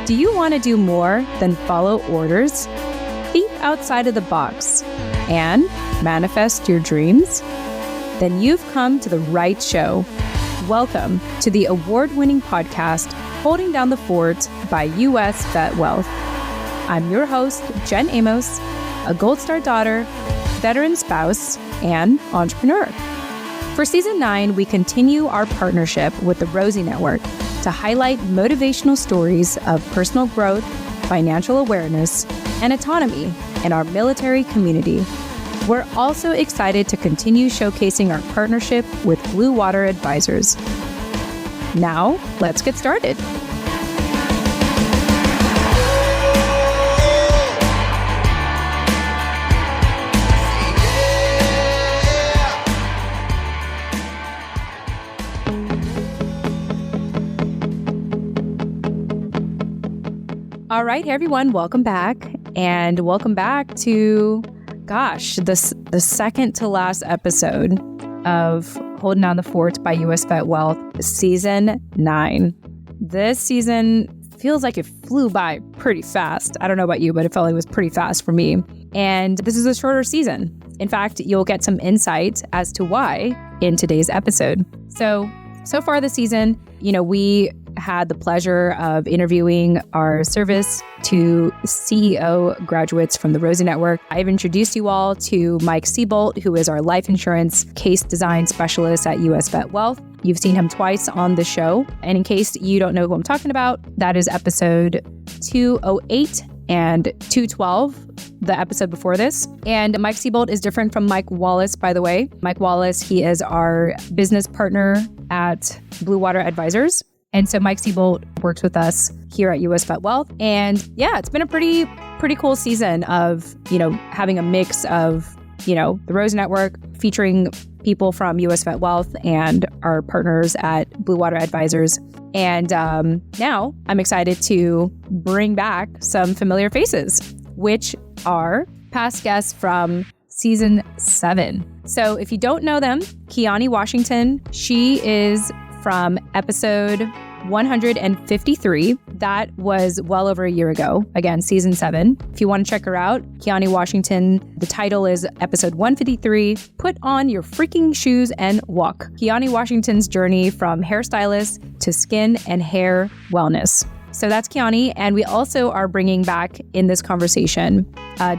Do you want to do more than follow orders? Think outside of the box and manifest your dreams? Then you've come to the right show. Welcome to the award-winning podcast, Holding Down the Fort by U.S. VetWealth. I'm your host, Jen Amos, a Gold Star daughter, veteran spouse, and entrepreneur. For Season 9, we continue our partnership with the Rosie Network to highlight motivational stories of personal growth, financial awareness, and autonomy in our military community. We're also excited to continue showcasing our partnership with Blue Water Advisors. Now, let's get started. All right, hey everyone, welcome back. And welcome back to, the second to last episode of Holding Down the Fort by U.S. VetWealth, Season 9. This season feels like it flew by pretty fast. I don't know about you, but it felt like it was pretty fast for me. And this is a shorter season. In fact, you'll get some insight as to why in today's episode. So far this season, we had the pleasure of interviewing our service to CEO graduates from the Rosie Network. I've introduced you all to Mike Seabolt, who is our life insurance case design specialist at U.S. VetWealth. You've seen him twice on the show. And in case you don't know who I'm talking about, that is episode 208 and 212, the episode before this. And Mike Seabolt is different from Mike Wallace, by the way. Mike Wallace, he is our business partner at Blue Water Advisors. And so Mike Seabolt works with us here at U.S. VetWealth. And yeah, it's been a pretty cool season of, having a mix of, the Rosie Network featuring people from U.S. VetWealth and our partners at Blue Water Advisors. And now I'm excited to bring back some familiar faces, which are past guests from Season 7. So if you don't know them, Keyani Washington, she is from episode 153. That was well over a year ago. Again, Season 7. If you want to check her out, Keyani Washington, the title is episode 153, Put on Your Freaking Shoes and Walk. Keyani Washington's journey from hairstylist to skin and hair wellness. So that's Keyani. And we also are bringing back in this conversation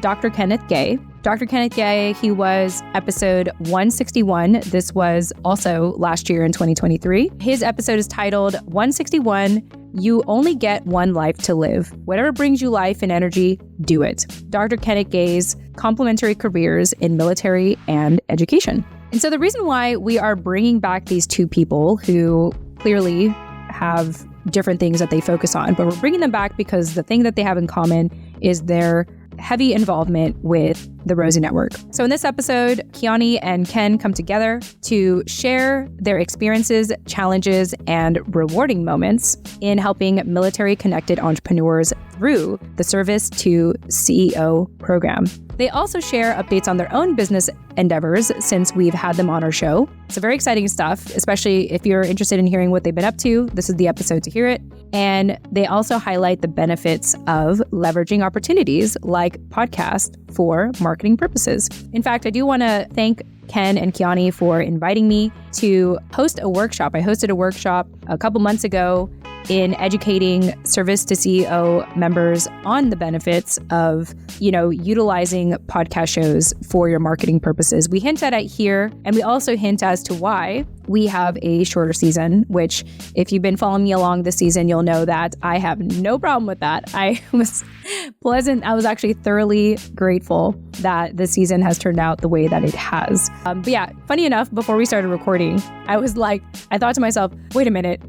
Dr. Kenneth Gay. Dr. Kenneth Gay, he was episode 161. This was also last year in 2023. His episode is titled 161, You Only Get One Life to Live. Whatever brings you life and energy, do it. Dr. Kenneth Gay's complementary careers in military and education. And so the reason why we are bringing back these two people who clearly have different things that they focus on, but we're bringing them back because the thing that they have in common is their heavy involvement with the Rosie Network. So in this episode, Keyani and Ken come together to share their experiences, challenges, and rewarding moments in helping military-connected entrepreneurs through the Service to CEO program. They also share updates on their own business endeavors since we've had them on our show. So very exciting stuff, especially if you're interested in hearing what they've been up to. This is the episode to hear it. And they also highlight the benefits of leveraging opportunities like podcast for marketing purposes. In fact, I do want to thank Ken and Keyani for inviting me to host a workshop. I hosted a workshop a couple months ago in educating Service to CEO members on the benefits of, utilizing podcast shows for your marketing purposes. We hint at it here, and we also hint as to why we have a shorter season, which if you've been following me along this season, you'll know that I have no problem with that. I was pleasant. I was actually thoroughly grateful that the season has turned out the way that it has. But yeah, funny enough, before we started recording, I thought to myself, wait a minute,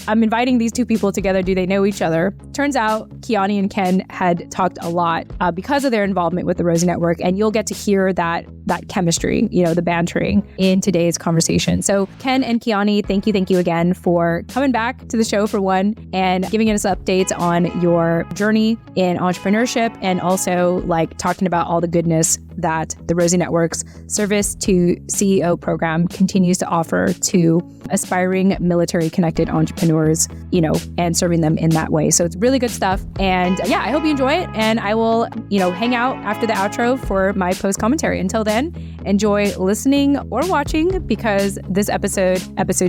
I'm inviting these two people together. Do they know each other? Turns out Keyani and Ken had talked a lot because of their involvement with the Rosie Network. And you'll get to hear that chemistry, the bantering in today's conversation. So Ken and Keyani, thank you again for coming back to the show for one and giving us updates on your journey in entrepreneurship and also like talking about all the goodness that the Rosie Network's Service to CEO program continues to offer to aspiring military connected entrepreneurs, you know, and serving them in that way. So it's really good stuff. And yeah, I hope you enjoy it. And I will, you know, hang out after the outro for my post commentary. Until then, enjoy listening or watching because this episode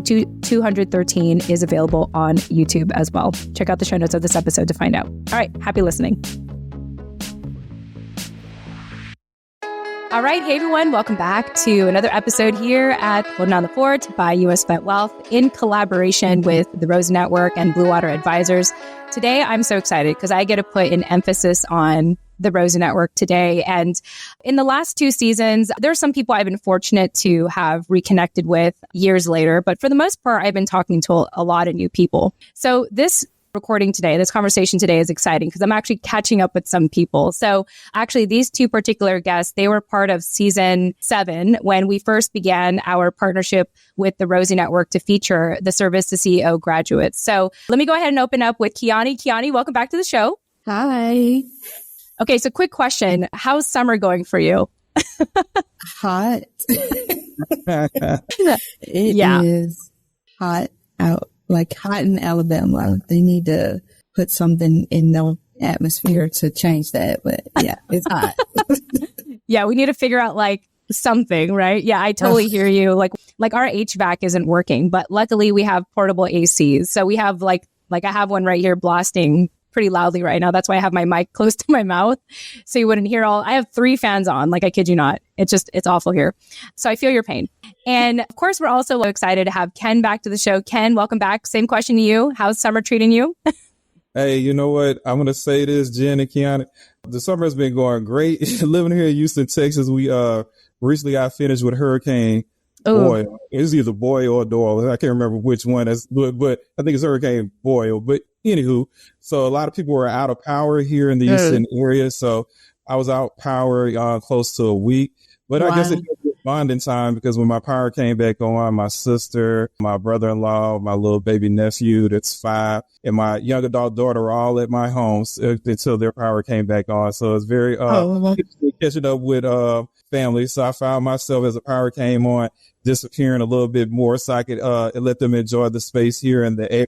213 is available on YouTube as well. Check out the show notes of this episode to find out. All right. Happy listening. All right. Hey, everyone. Welcome back to another episode here at Holding Down the Fort by US VetWealth in collaboration with the Rosie Network and Blue Water Advisors. Today, I'm so excited because I get to put an emphasis on the Rosie Network today. And in the last 2 seasons, there's some people I've been fortunate to have reconnected with years later. But for the most part, I've been talking to a lot of new people. So this conversation today is exciting because I'm actually catching up with some people. So actually these 2 particular guests, they were part of season 7 when we first began our partnership with the Rosie Network to feature the Service to CEO graduates. So let me go ahead and open up with Keyani. Keyani, welcome back to the show. Hi. Okay, so quick question. How's summer going for you? Hot. It is hot out. Like hot in Alabama. They need to put something in the atmosphere to change that. But yeah, it's hot. Yeah, we need to figure out like something, right? Yeah, I totally hear you. Like our HVAC isn't working, but luckily we have portable ACs. So we have like I have one right here blasting pretty loudly right now. That's why I have my mic close to my mouth. So you wouldn't hear I have 3 fans on. Like I kid you not. It's awful here. So I feel your pain. And of course, we're also excited to have Ken back to the show. Ken, welcome back. Same question to you. How's summer treating you? Hey, you know what? I'm going to say this, Jen and Keyani. The summer has been going great. Living here in Houston, Texas, we recently got finished with Hurricane Boyle. It's either Boyle or Doyle. I can't remember which one, but I think it's Hurricane Boyle. But anywho, so a lot of people were out of power here in the Houston area. So I was out power close to a week. But I guess it was bonding time because when my power came back on, my sister, my brother-in-law, my little baby nephew that's 5, and my young adult daughter were all at my home until their power came back on. So it's very catching up with family. So I found myself as the power came on disappearing a little bit more so I could let them enjoy the space here in the air.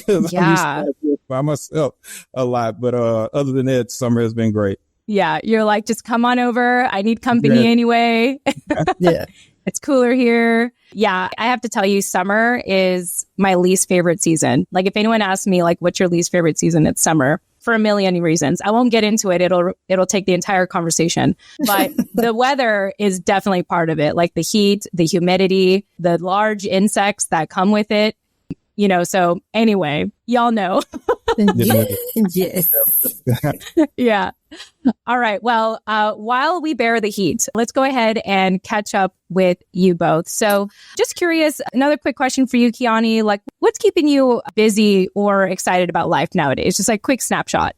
Yeah. I'm by myself a lot. But other than that, summer has been great. Yeah, you're like, just come on over. I need company anyway. Yeah. It's cooler here. Yeah, I have to tell you, summer is my least favorite season. Like if anyone asks me, like, what's your least favorite season? It's summer for a million reasons. I won't get into it. It'll take the entire conversation. But the weather is definitely part of it. Like the heat, the humidity, the large insects that come with it. You know, so anyway, y'all know. Yes. Yeah. All right. Well, while we bear the heat, let's go ahead and catch up with you both. So just curious, another quick question for you, Keyani, like what's keeping you busy or excited about life nowadays? Just like quick snapshot.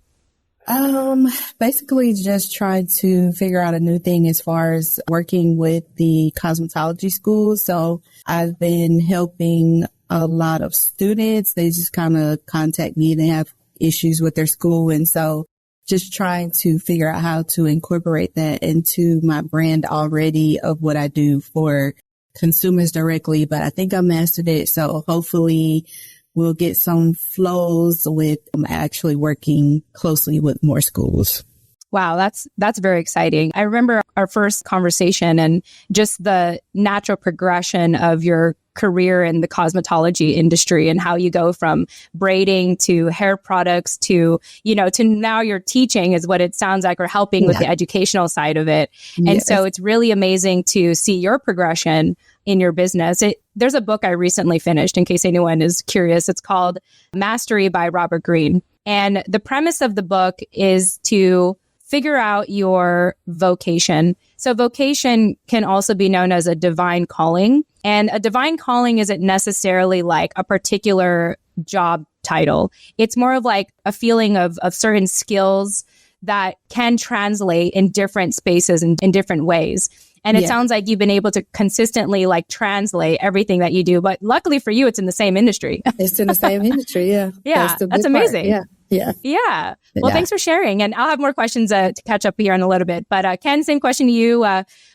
Basically just trying to figure out a new thing as far as working with the cosmetology school. So I've been helping a lot of students. They just kind of contact me. They have issues with their school. And so just trying to figure out how to incorporate that into my brand already of what I do for consumers directly. But I think I mastered it. So hopefully we'll get some flows with actually working closely with more schools. Wow, that's very exciting. I remember our first conversation and just the natural progression of your career in the cosmetology industry and how you go from braiding to hair products to, you know, to now you're teaching is what it sounds like, or helping with the educational side of it. And so it's really amazing to see your progression in your business. There's a book I recently finished, in case anyone is curious. It's called Mastery by Robert Greene. And the premise of the book is to figure out your vocation. So vocation can also be known as a divine calling. And a divine calling isn't necessarily like a particular job title. It's more of like a feeling of certain skills that can translate in different spaces and in different ways. And it sounds like you've been able to consistently like translate everything that you do. But luckily for you, it's in the same industry. It's in the same industry. Yeah. Yeah. That's amazing. Yeah. Yeah. Yeah. Well, thanks for sharing. And I'll have more questions to catch up here in a little bit. But Ken, same question to you.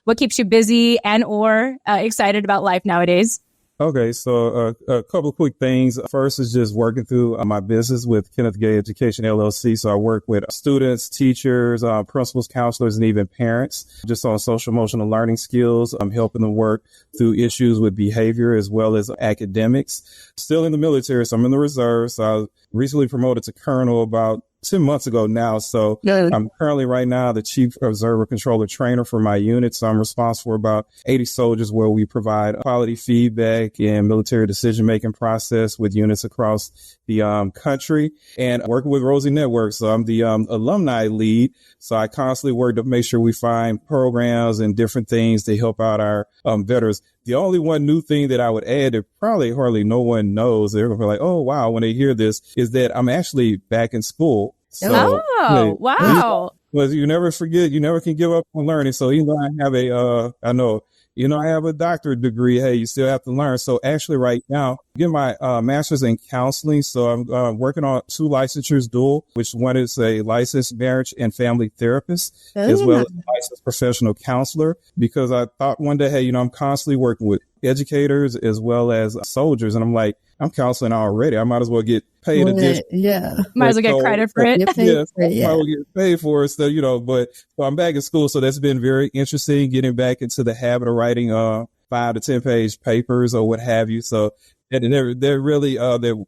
What keeps you busy and or excited about life nowadays? Okay, so a couple of quick things. First is just working through my business with Kenneth Gay Education LLC. So I work with students, teachers, principals, counselors, and even parents just on social emotional learning skills. I'm helping them work through issues with behavior as well as academics. Still in the military, so I'm in the reserve. So I was recently promoted to colonel about 10 months ago now. So I'm currently right now the chief observer controller trainer for my unit. So I'm responsible for about 80 soldiers where we provide quality feedback and military decision-making process with units across the country, and working with Rosie Network. So I'm the alumni lead. So I constantly work to make sure we find programs and different things to help out our veterans. The only one new thing that I would add that probably hardly no one knows, they're going to be like, oh, wow, when they hear this, is that I'm actually back in school. So, wow. Well, you never forget, you never can give up on learning. So even though I have I have a doctorate degree, hey, you still have to learn. So actually right now, I get my master's in counseling. So I'm working on 2 licensures dual, which one is a licensed marriage and family therapist, as well as a licensed professional counselor, because I thought one day, hey, I'm constantly working with educators as well as soldiers. And I'm like, I'm counseling already. I might as well get paid addition. Yeah. Might as well get credit for it. I will get paid for it. So, but I'm back in school. So that's been very interesting, getting back into the habit of writing 5 to 10 page papers or what have you. So they're really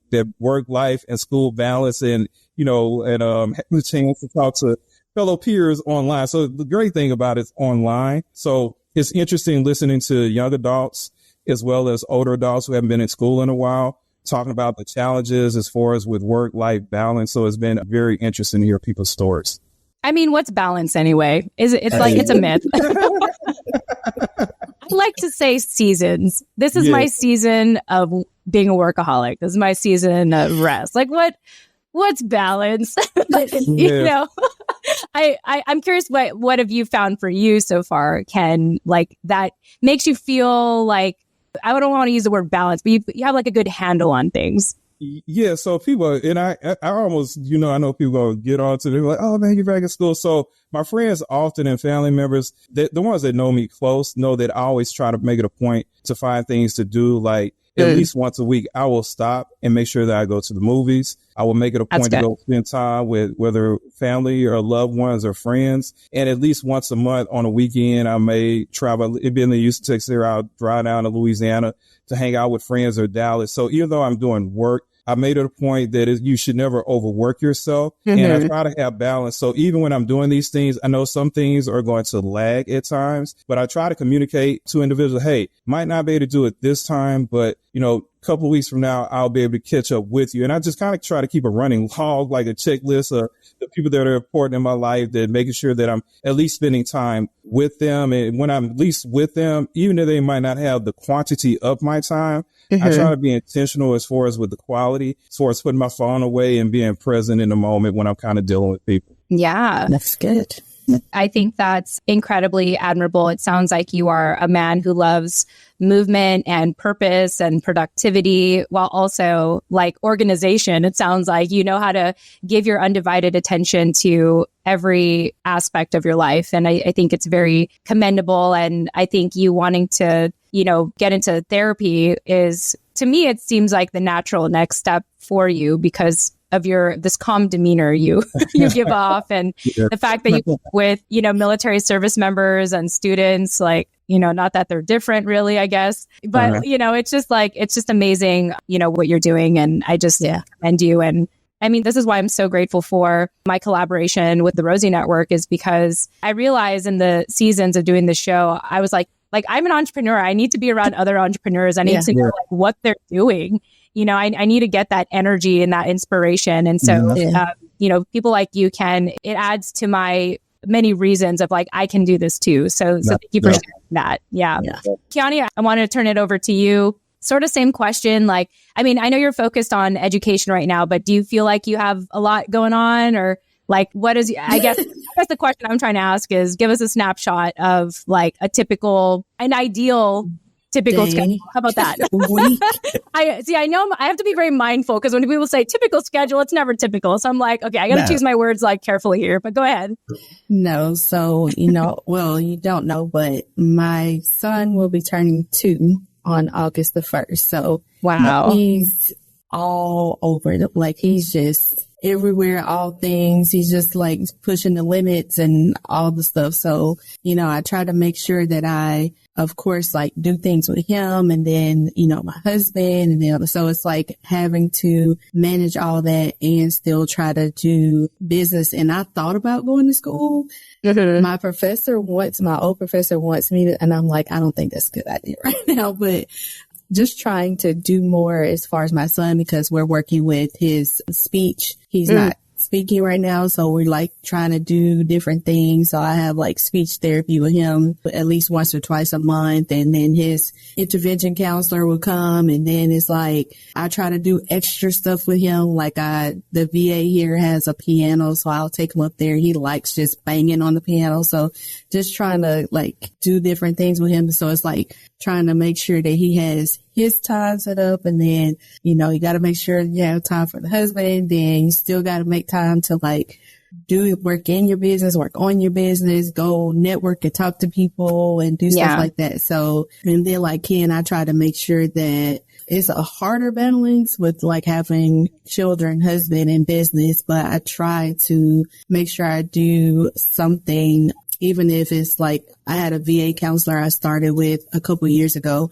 their work life and school balance, and having the chance to talk to fellow peers online. So the great thing about it's online. So it's interesting listening to young adults as well as older adults who haven't been in school in a while, talking about the challenges as far as with work-life balance. So it's been very interesting to hear people's stories. I mean, what's balance anyway? It's a myth. I like to say seasons. This is my season of being a workaholic. This is my season of rest. Like what's balance? I'm curious what have you found for you so far, Ken, like that makes you feel like, I don't want to use the word balance, but you have like a good handle on things. Yeah. So people, and I almost, I know people gonna get on to, they're like, oh man, you're back in school. So my friends often and family members, the ones that know me close, know that I always try to make it a point to find things to do. Like at least once a week, I will stop and make sure that I go to the movies. I will make it a point to go spend time with whether family or loved ones or friends. And at least once a month on a weekend, I may travel. It'd be in the Houston, Texas area. I'll drive down to Louisiana to hang out with friends or Dallas. So even though I'm doing work, I made it a point that you should never overwork yourself. And I try to have balance. So even when I'm doing these things, I know some things are going to lag at times, but I try to communicate to individuals, hey, might not be able to do it this time, but a couple of weeks from now, I'll be able to catch up with you. And I just kind of try to keep a running log, like a checklist of the people that are important in my life, that making sure that I'm at least spending time with them. And when I'm at least with them, even if they might not have the quantity of my time, I try to be intentional as far as with the quality, as far as putting my phone away and being present in the moment when I'm kind of dealing with people. Yeah. That's good. I think that's incredibly admirable. It sounds like you are a man who loves movement and purpose and productivity, while also like organization. It sounds like you know how to give your undivided attention to every aspect of your life. And I think it's very commendable. And I think you wanting to, get into therapy is, to me, it seems like the natural next step for you because of this calm demeanor you give off, and the fact that you work with military service members and students, like not that they're different really, I guess, but it's just amazing what you're doing, and I just commend you. And I mean, this is why I'm so grateful for my collaboration with the Rosie Network, is because I realized in the seasons of doing the show, I was like I'm an entrepreneur. I need to be around other entrepreneurs. I need to know what they're doing. I need to get that energy and that inspiration. And so, people like you it adds to my many reasons of like, I can do this too. So thank you for sharing that. Yeah. Keyani, I wanted to turn it over to you. Sort of same question. Like, I mean, I know you're focused on education right now, but do you feel like you have a lot going on, or Like, what is, I guess the question I'm trying to ask is, give us a snapshot of like an ideal typical schedule. How about that? I know I have to be very mindful because when people say typical schedule, it's never typical. So I'm like, okay, I got to choose my words like carefully here, but go ahead. No. So, well, you don't know, but my son will be turning 2 on August the 1st. So wow, he's all over he's just everywhere, all things. He's just like pushing the limits and all the stuff. So, I try to make sure that I, of course, like do things with him and then, my husband and then, so it's like having to manage all that and still try to do business. And I thought about going to school. Mm-hmm. My old professor wants me to, and I'm like, I don't think that's a good idea right now, but just trying to do more as far as my son, because we're working with his speech. He's not speaking right now. So we're like trying to do different things. So I have like speech therapy with him at least once or twice a month. And then his intervention counselor will come. And then it's like, I try to do extra stuff with him. Like the VA here has a piano. So I'll take him up there. He likes just banging on the piano. So just trying to like do different things with him. So it's like trying to make sure that he has his time set up. And then, you got to make sure you have time for the husband. Then you still got to make time to like do work in your business, work on your business, go network and talk to people and do stuff like that. So, and then like Ken, I try to make sure that it's a harder balance with like having children, husband and business, but I try to make sure I do something, even if it's like I had a VA counselor I started with a couple years ago.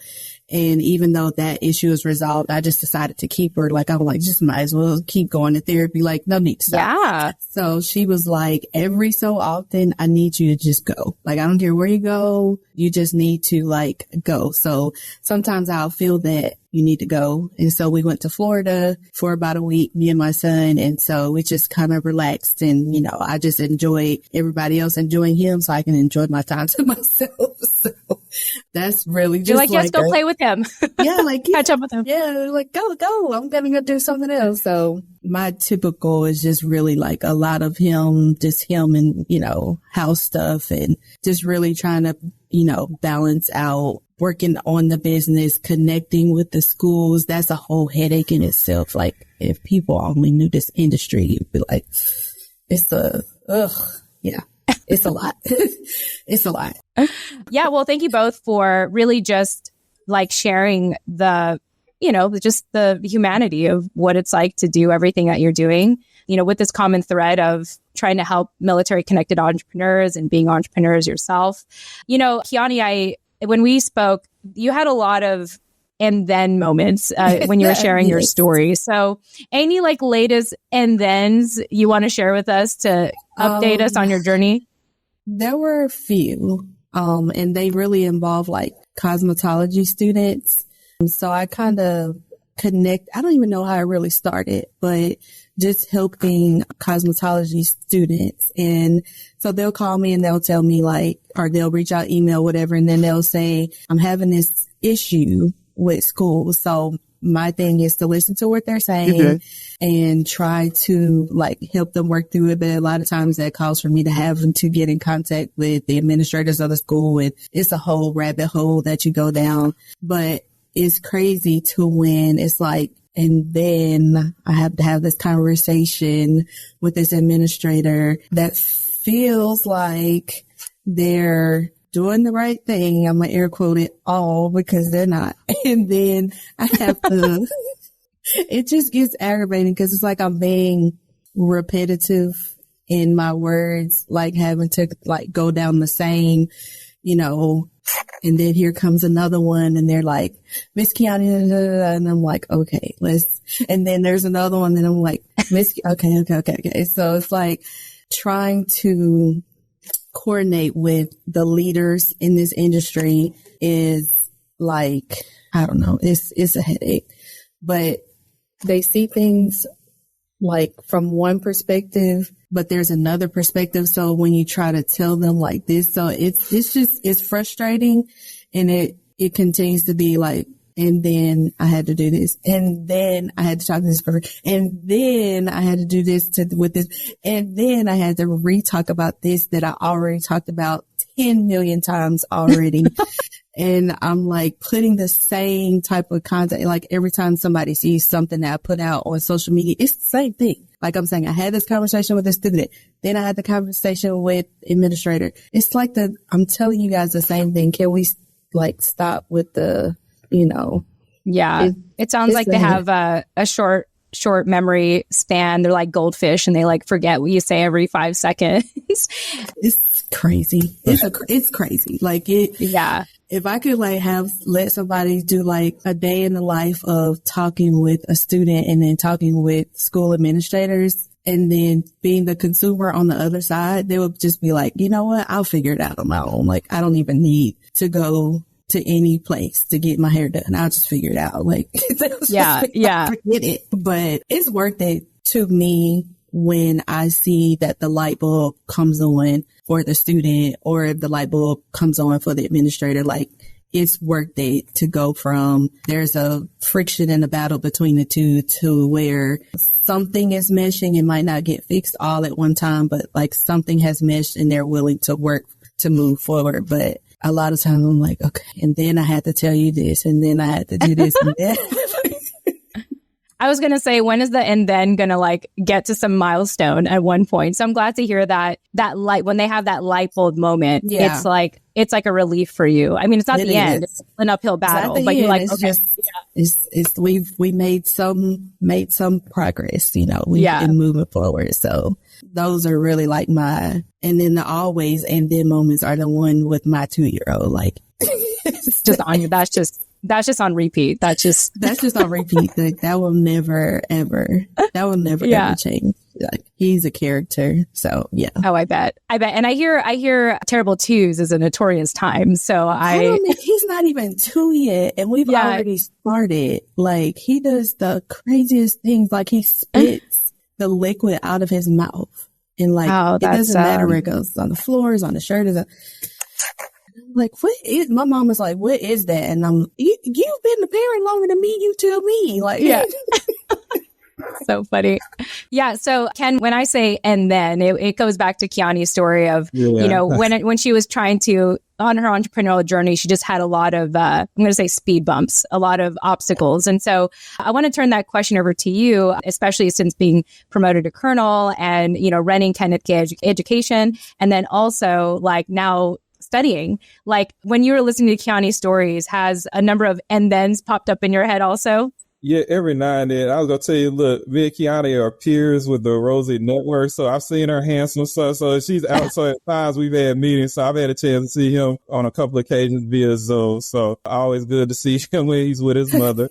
And even though that issue is resolved, I just decided to keep her. Like, I'm like, just might as well keep going to therapy. Like, no need to stop. Yeah. So she was like, every so often, I need you to just go. Like, I don't care where you go. You just need to like go. So sometimes I'll feel that you need to go. And so we went to Florida for about a week, me and my son. And so we just kind of relaxed and, I just enjoyed everybody else enjoying him so I can enjoy my time to myself. So that's really just like, yes, go play with him. Yeah, like catch up with him. Yeah, like go. I'm gonna go do something else. So my typical is just really like a lot of him and, house stuff and just really trying to, balance out working on the business, connecting with the schools. That's a whole headache in itself. Like if people only knew this industry, you'd be like, it's a lot. It's a lot. Yeah. Well, thank you both for really just like sharing just the humanity of what it's like to do everything that you're doing, with this common thread of trying to help military connected entrepreneurs and being entrepreneurs yourself. Keyani, when we spoke, you had a lot of and then moments when you were sharing your story. So any like latest and thens you want to share with us to update us on your journey? There were a few, and they really involve like cosmetology students. So I kind of I don't even know how I really started, but just helping cosmetology students. And so they'll call me and they'll tell me like, or they'll reach out, email, whatever. And then they'll say, I'm having this issue with school. So my thing is to listen to what they're saying and try to like help them work through it. But a lot of times that calls for me to have them to get in contact with the administrators of the school. And it's a whole rabbit hole that you go down, but it's crazy to when it's like, and then I have to have this conversation with this administrator that feels like they're doing the right thing. I'm going to air quote it all because they're not. And then I have to, it just gets aggravating because it's like I'm being repetitive in my words, like having to like go down the same, and then here comes another one and they're like, Miss Keyani, and I'm like, okay, and then there's another one and I'm like, okay. So it's like trying to coordinate with the leaders in this industry is like, I don't know, it's a headache, but they see things like from one perspective, but there's another perspective. So when you try to tell them like this, so it's frustrating and it continues to be like And then I had to do this. And then I had to talk to this person. And then I had to do this with this. And then I had to re-talk about this that I already talked about 10 million times already. And I'm like putting the same type of content. Like every time somebody sees something that I put out on social media, it's the same thing. Like I'm saying, I had this conversation with a student. Then I had the conversation with administrator. It's like I'm telling you guys the same thing. Can we like stop with the, Yeah. It sounds like they have a short memory span. They're like goldfish and they like forget what you say every 5 seconds. It's crazy. It's crazy. Like yeah. If I could like let somebody do like a day in the life of talking with a student and then talking with school administrators and then being the consumer on the other side, they would just be like, you know what? I'll figure it out on my own. Like I don't even need to go to any place to get my hair done. I'll just figure it out. Like, yeah. Forget it. But it's worth it to me when I see that the light bulb comes on for the student or if the light bulb comes on for the administrator. Like, it's worth it to go from there's a friction and a battle between the two to where something is meshing. It might not get fixed all at one time, but like something has meshed and they're willing to work to move forward. But a lot of times I'm like, okay, and then I had to tell you this, and then I had to do this and that. I was going to say, when is the and then going to like get to some milestone at one point? So I'm glad to hear that light, when they have that light bulb moment, it's like a relief for you. I mean, it's not the end, it's an uphill battle, but you're like, okay, we made some progress, we've been moving forward. So those are really like and then the always and then moments are the one with my 2-year-old, like just on you. That's just on repeat. That's just on repeat. Like that will never ever change. Like he's a character. So yeah. Oh, I bet. And I hear terrible twos is a notorious time. So he's not even 2 yet. And we've already started. Like he does the craziest things. Like he spits the liquid out of his mouth. And like, it doesn't matter where it goes. It's on the floor, it's on the shirt. Like, my mom was like, what is that? And you've been the parent longer than me. You tell me. Like, yeah. So funny. Yeah. So Ken, when I say, and then it goes back to Keyani's story of, when she was trying to, on her entrepreneurial journey, she just had a lot of, I'm going to say speed bumps, a lot of obstacles. And so I want to turn that question over to you, especially since being promoted to colonel and, running Kenneth Education. And then also like now studying, like when you were listening to Keyani's stories, has a number of and thens popped up in your head also? Yeah, every now and then. I was going to tell you, look, me and Keyani are peers with the Rosie Network. So I've seen her handsome son. So she's out. So at times we've had meetings. So I've had a chance to see him on a couple of occasions via Zoom. So always good to see him when he's with his mother.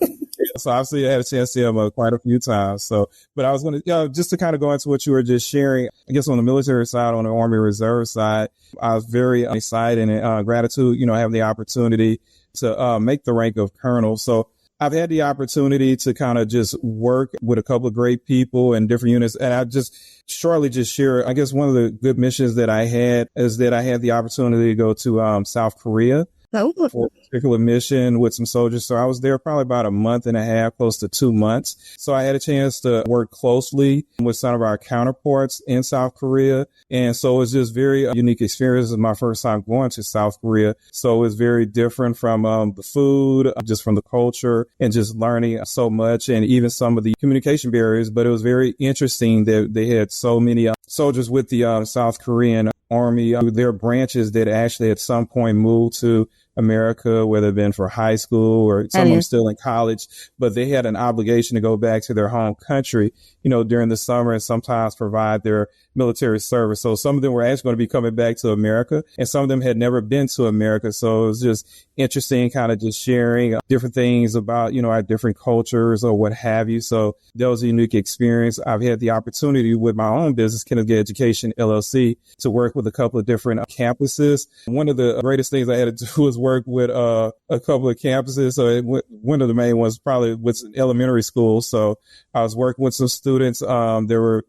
So I've had a chance to see him quite a few times. So, but I was going to, just to kind of go into what you were just sharing, I guess on the military side, on the Army Reserve side, I was very excited and gratitude, having the opportunity to make the rank of colonel. So I've had the opportunity to kind of just work with a couple of great people and different units. And I just shortly just share, I guess one of the good missions that I had is that I had the opportunity to go to South Korea for a particular mission with some soldiers. So I was there probably about a month and a half, close to 2 months. So I had a chance to work closely with some of our counterparts in South Korea. And so it was just very unique experience. It was my first time going to South Korea. So it was very different from the food, just from the culture and just learning so much and even some of the communication barriers. But it was very interesting that they had so many soldiers with the South Korean Army, their branches that actually at some point moved to America, whether it been for high school or someone still in college, but they had an obligation to go back to their home country, during the summer and sometimes provide their military service. So some of them were actually going to be coming back to America and some of them had never been to America. So it was just interesting kind of just sharing different things about, our different cultures or what have you. So that was a unique experience. I've had the opportunity with my own business, Kenneth Education LLC, to work with a couple of different campuses. One of the greatest things I had to do was work with a couple of campuses. So one of the main ones probably was an elementary school. So I was working with some students. There were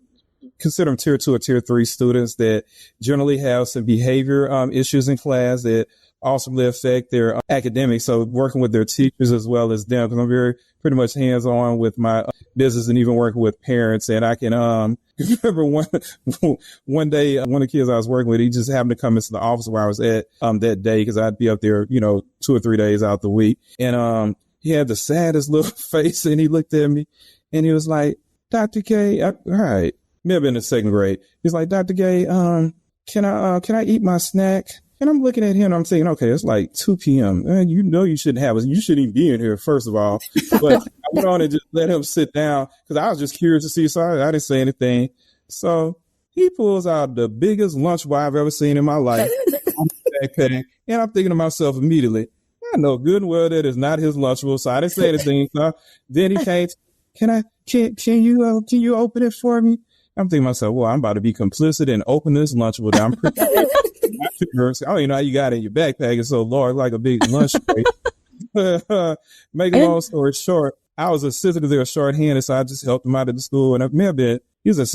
consider them tier 2 or tier 3 students that generally have some behavior issues in class that awesomely affect their academics. So working with their teachers as well as them, because I'm very pretty much hands on with my business and even working with parents. And I can remember one day, one of the kids I was working with, he just happened to come into the office where I was at that day, because I'd be up there, 2 or 3 days out the week. And he had the saddest little face, and he looked at me and he was like, Dr. K, all right, maybe in the second grade. He's like, Dr. K, can I eat my snack? And I'm looking at him and I'm thinking, okay, it's like 2 p.m. And you shouldn't have it. You shouldn't even be in here, first of all. But I went on and just let him sit down because I was just curious to see. So I didn't say anything. So he pulls out the biggest lunchbox I've ever seen in my life. And I'm thinking to myself immediately, I know good and well that is not his lunchable. So I didn't say anything. So then he came, can you open it for me? I'm thinking to myself, well, I'm about to be complicit and open this lunchable. I'm pretty I don't even know how you got it in your backpack. It's so large, like a big lunch tray. Make a long story short, I was assistant to their shorthanded, so I just helped him out at the school. And he was a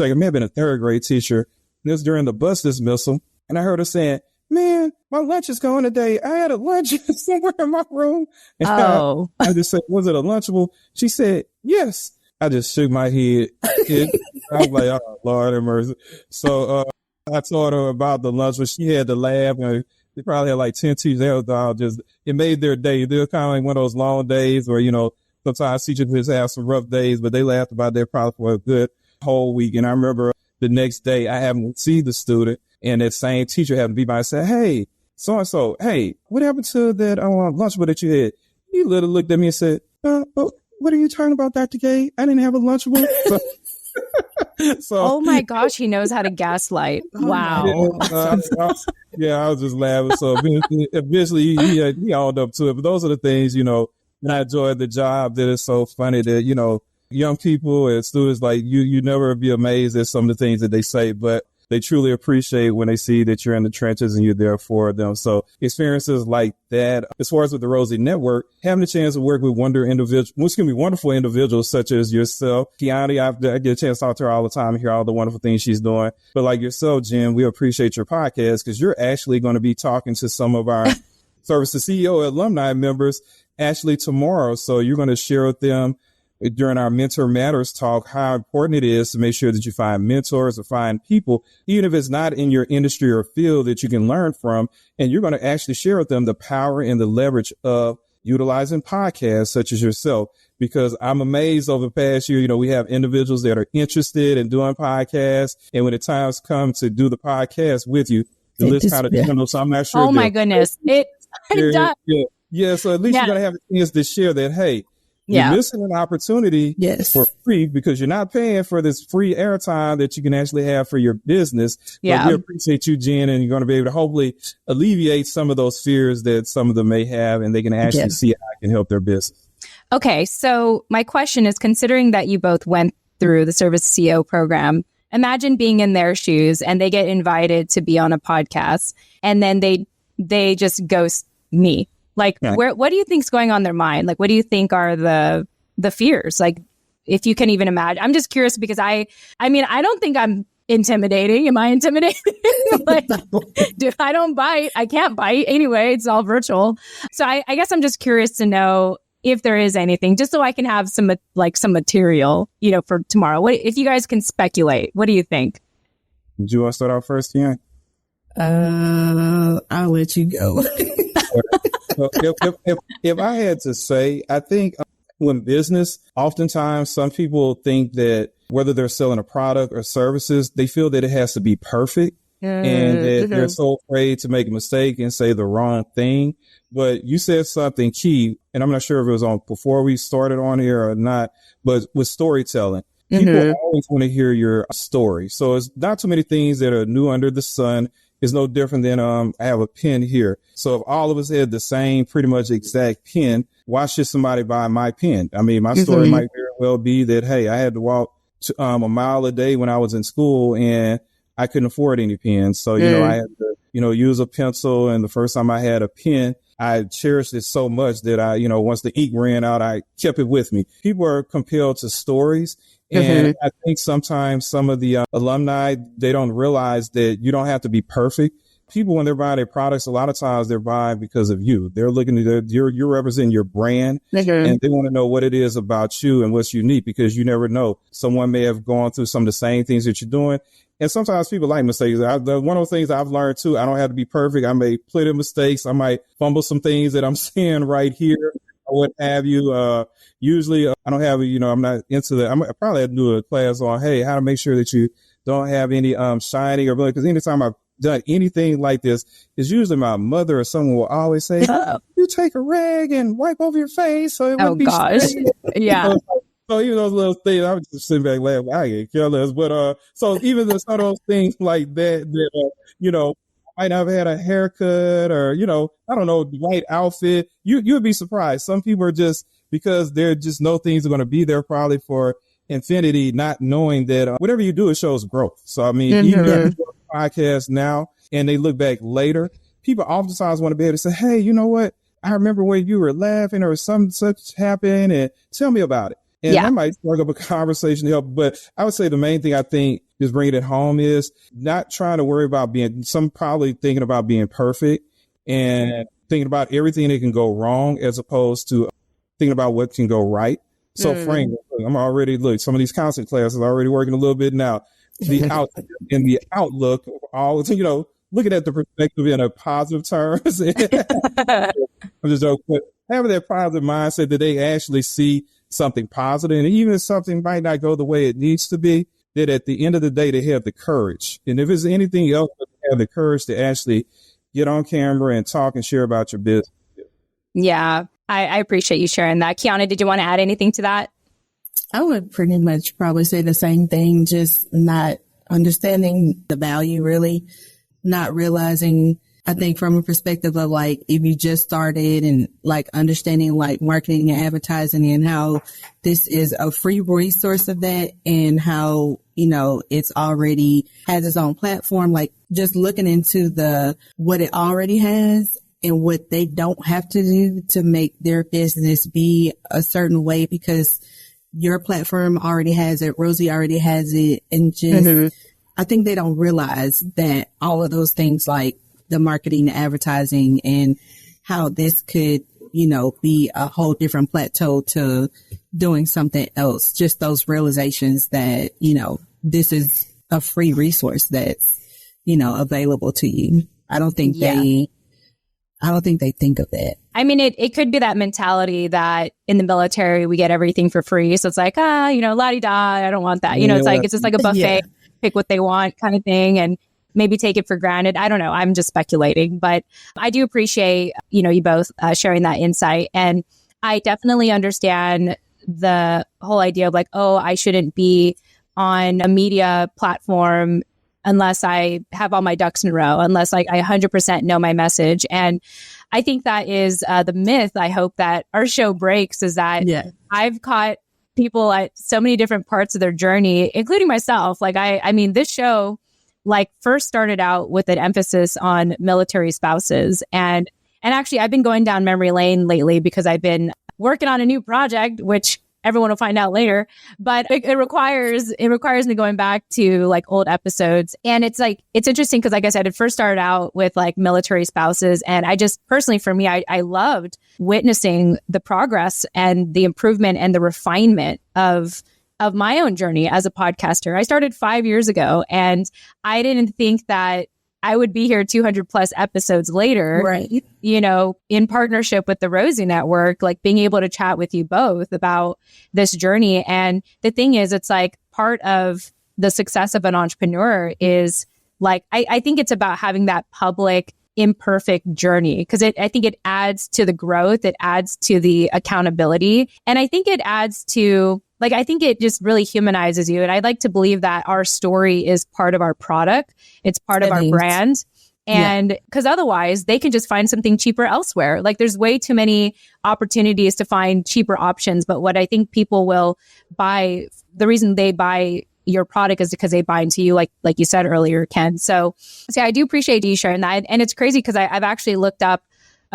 third grade teacher. And this was during the bus dismissal. And I heard her saying, man, my lunch is going today. I had a lunch somewhere in my room. And I just said, was it a Lunchable? She said, yes. I just shook my head. I was like, oh, Lord have mercy. So I told her about the lunch, but she had to laugh. They probably had like 10 teachers. It made their day. They were kind of like one of those long days where, sometimes teachers just have some rough days, but they laughed about their probably for a good whole week. And I remember the next day I happened to see the student, and that same teacher happened to be by and said, hey, so-and-so, hey, what happened to that lunchable that you had? He literally looked at me and said, what are you talking about, Dr. Gay? I didn't have a lunchable. So, oh my gosh, he knows how to gaslight. Wow. I was just laughing. So eventually he owned up to it. But those are the things, and I enjoyed the job. That is so funny that, young people and students, like you never be amazed at some of the things that they say, but they truly appreciate when they see that you're in the trenches and you're there for them. So experiences like that, as far as with the Rosie Network, having the chance to work with wonderful individuals such as yourself, Keyani, I get a chance to talk to her all the time and hear all the wonderful things she's doing. But like yourself, Jen, we appreciate your podcast because you're actually going to be talking to some of our Services CEO alumni members actually tomorrow. So you're going to share with them during our Mentor Matters talk how important it is to make sure that you find mentors or find people, even if it's not in your industry or field, that you can learn from. And you're going to actually share with them the power and the leverage of utilizing podcasts such as yourself, because I'm amazed over the past year, we have individuals that are interested in doing podcasts. And when the times come to do the podcast with you, the list kind of dwindles. So I'm not sure. Oh my goodness. Yeah. So at least you're going to have a chance to share that, hey, you're missing an opportunity for free because you're not paying for this free airtime that you can actually have for your business. But we appreciate you, Jen, and you're going to be able to hopefully alleviate some of those fears that some of them may have, and they can actually see how it can help their business. Okay. So my question is, considering that you both went through the Service CEO program, imagine being in their shoes and they get invited to be on a podcast and then they just ghost me. Like, what do you think's going on in their mind? Like, what do you think are the fears? Like, if you can even imagine. I'm just curious because I mean, I don't think I'm intimidating. Am I intimidating? Like, dude, I don't bite. I can't bite anyway. It's all virtual. So I guess I'm just curious to know if there is anything, just so I can have some material, for tomorrow. What if you guys can speculate? What do you think? Do you want to start out first, Keyani? I'll let you go. If I had to say, I think when business, oftentimes some people think that whether they're selling a product or services, they feel that it has to be perfect and that they're so afraid to make a mistake and say the wrong thing. But you said something key, and I'm not sure if it was on before we started on here or not, but with storytelling. People always want to hear your story. So it's not too many things that are new under the sun. It's no different than I have a pen here. So if all of us had the same pretty much exact pen, why should somebody buy my pen? I mean, my story might very well be that, hey, I had to walk a mile a day when I was in school and I couldn't afford any pens. So, I had to, use a pencil. And the first time I had a pen, I cherished it so much that I, once the ink ran out, I kept it with me. People are compelled to stories. And I think sometimes some of the alumni, they don't realize that you don't have to be perfect. people, when they're buying their products, a lot of times they're buying because of you. They're looking at you're representing your brand, and they want to know what it is about you and what's unique, because you never know. Someone may have gone through some of the same things that you're doing. And sometimes people like mistakes. One of the things I've learned too, I don't have to be perfect. I may plenty of mistakes. I might fumble some things that I'm saying right here, or what have you. Usually I don't have, I'm not into that. I probably have to do a class on, hey, how to make sure that you don't have any shining or, because anytime I've done anything like this, it's usually my mother or someone will always say, you take a rag and wipe over your face so it wouldn't be straight. Yeah. So even those little things, I was just sitting back laughing. I get careless, but so even some of those things like that, might not have had a haircut or I don't know, the right outfit. You would be surprised. Some people are just, because there just know things are going to be there probably for infinity, not knowing that whatever you do, it shows growth. So I mean, even if you do a podcast now and they look back later, people oftentimes want to be able to say, hey, you know what? I remember when you were laughing or something such happened, and tell me about it. And I might start up a conversation to help. But I would say the main thing I think is bringing it home is not trying to worry about probably thinking about being perfect and thinking about everything that can go wrong as opposed to thinking about what can go right. So Frank, I'm already, some of these counseling classes are already working a little bit now. The outlook, always, looking at the perspective in a positive terms. I'm just joking, but having that positive mindset that they actually see something positive, and even if something might not go the way it needs to be, that at the end of the day, they have the courage. And if it's anything else, they have the courage to actually get on camera and talk and share about your business. Yeah, I appreciate you sharing that. Keyani, did you want to add anything to that? I would pretty much probably say the same thing, just not understanding the value, really, not realizing, I think from a perspective of like, if you just started and like understanding like marketing and advertising and how this is a free resource of that, and how, it's already has its own platform, like just looking into what it already has and what they don't have to do to make their business be a certain way, because your platform already has it. Rosie already has it. And just, I think they don't realize that all of those things, like the marketing, the advertising, and how this could, be a whole different plateau to doing something else. Just those realizations that, this is a free resource that's, available to you. I don't think they think of that. I mean, it could be that mentality that in the military, we get everything for free. So it's like, la-di-da, I don't want that. It's just like a buffet, pick what they want kind of thing, and maybe take it for granted. I don't know. I'm just speculating, but I do appreciate, you both sharing that insight. And I definitely understand the whole idea of like, oh, I shouldn't be on a media platform unless I have all my ducks in a row, unless like I 100% know my message. And I think that is the myth I hope that our show breaks, is that I've caught people at so many different parts of their journey, including myself. Like, I mean, this show first started out with an emphasis on military spouses. And actually, I've been going down memory lane lately because I've been working on a new project, which everyone will find out later, but it requires me going back to like old episodes. And it's interesting because, like I said, it first started out with like military spouses. And I just personally, for me, I loved witnessing the progress and the improvement and the refinement of my own journey as a podcaster. I started 5 years ago, and I didn't think that I would be here 200 plus episodes later, right? In partnership with the Rosie Network, like being able to chat with you both about this journey. And the thing is, it's like part of the success of an entrepreneur is like, I think it's about having that public, imperfect journey, because I think it adds to the growth, it adds to the accountability. And I think it adds to, like, I think it just really humanizes you. And I'd like to believe that our story is part of our product. It's part of our brand. And because otherwise they can just find something cheaper elsewhere. Like, there's way too many opportunities to find cheaper options. But what I think people will buy, the reason they buy your product is because they buy into you, like you said earlier, Ken. So I do appreciate you sharing that. And it's crazy because I've actually looked up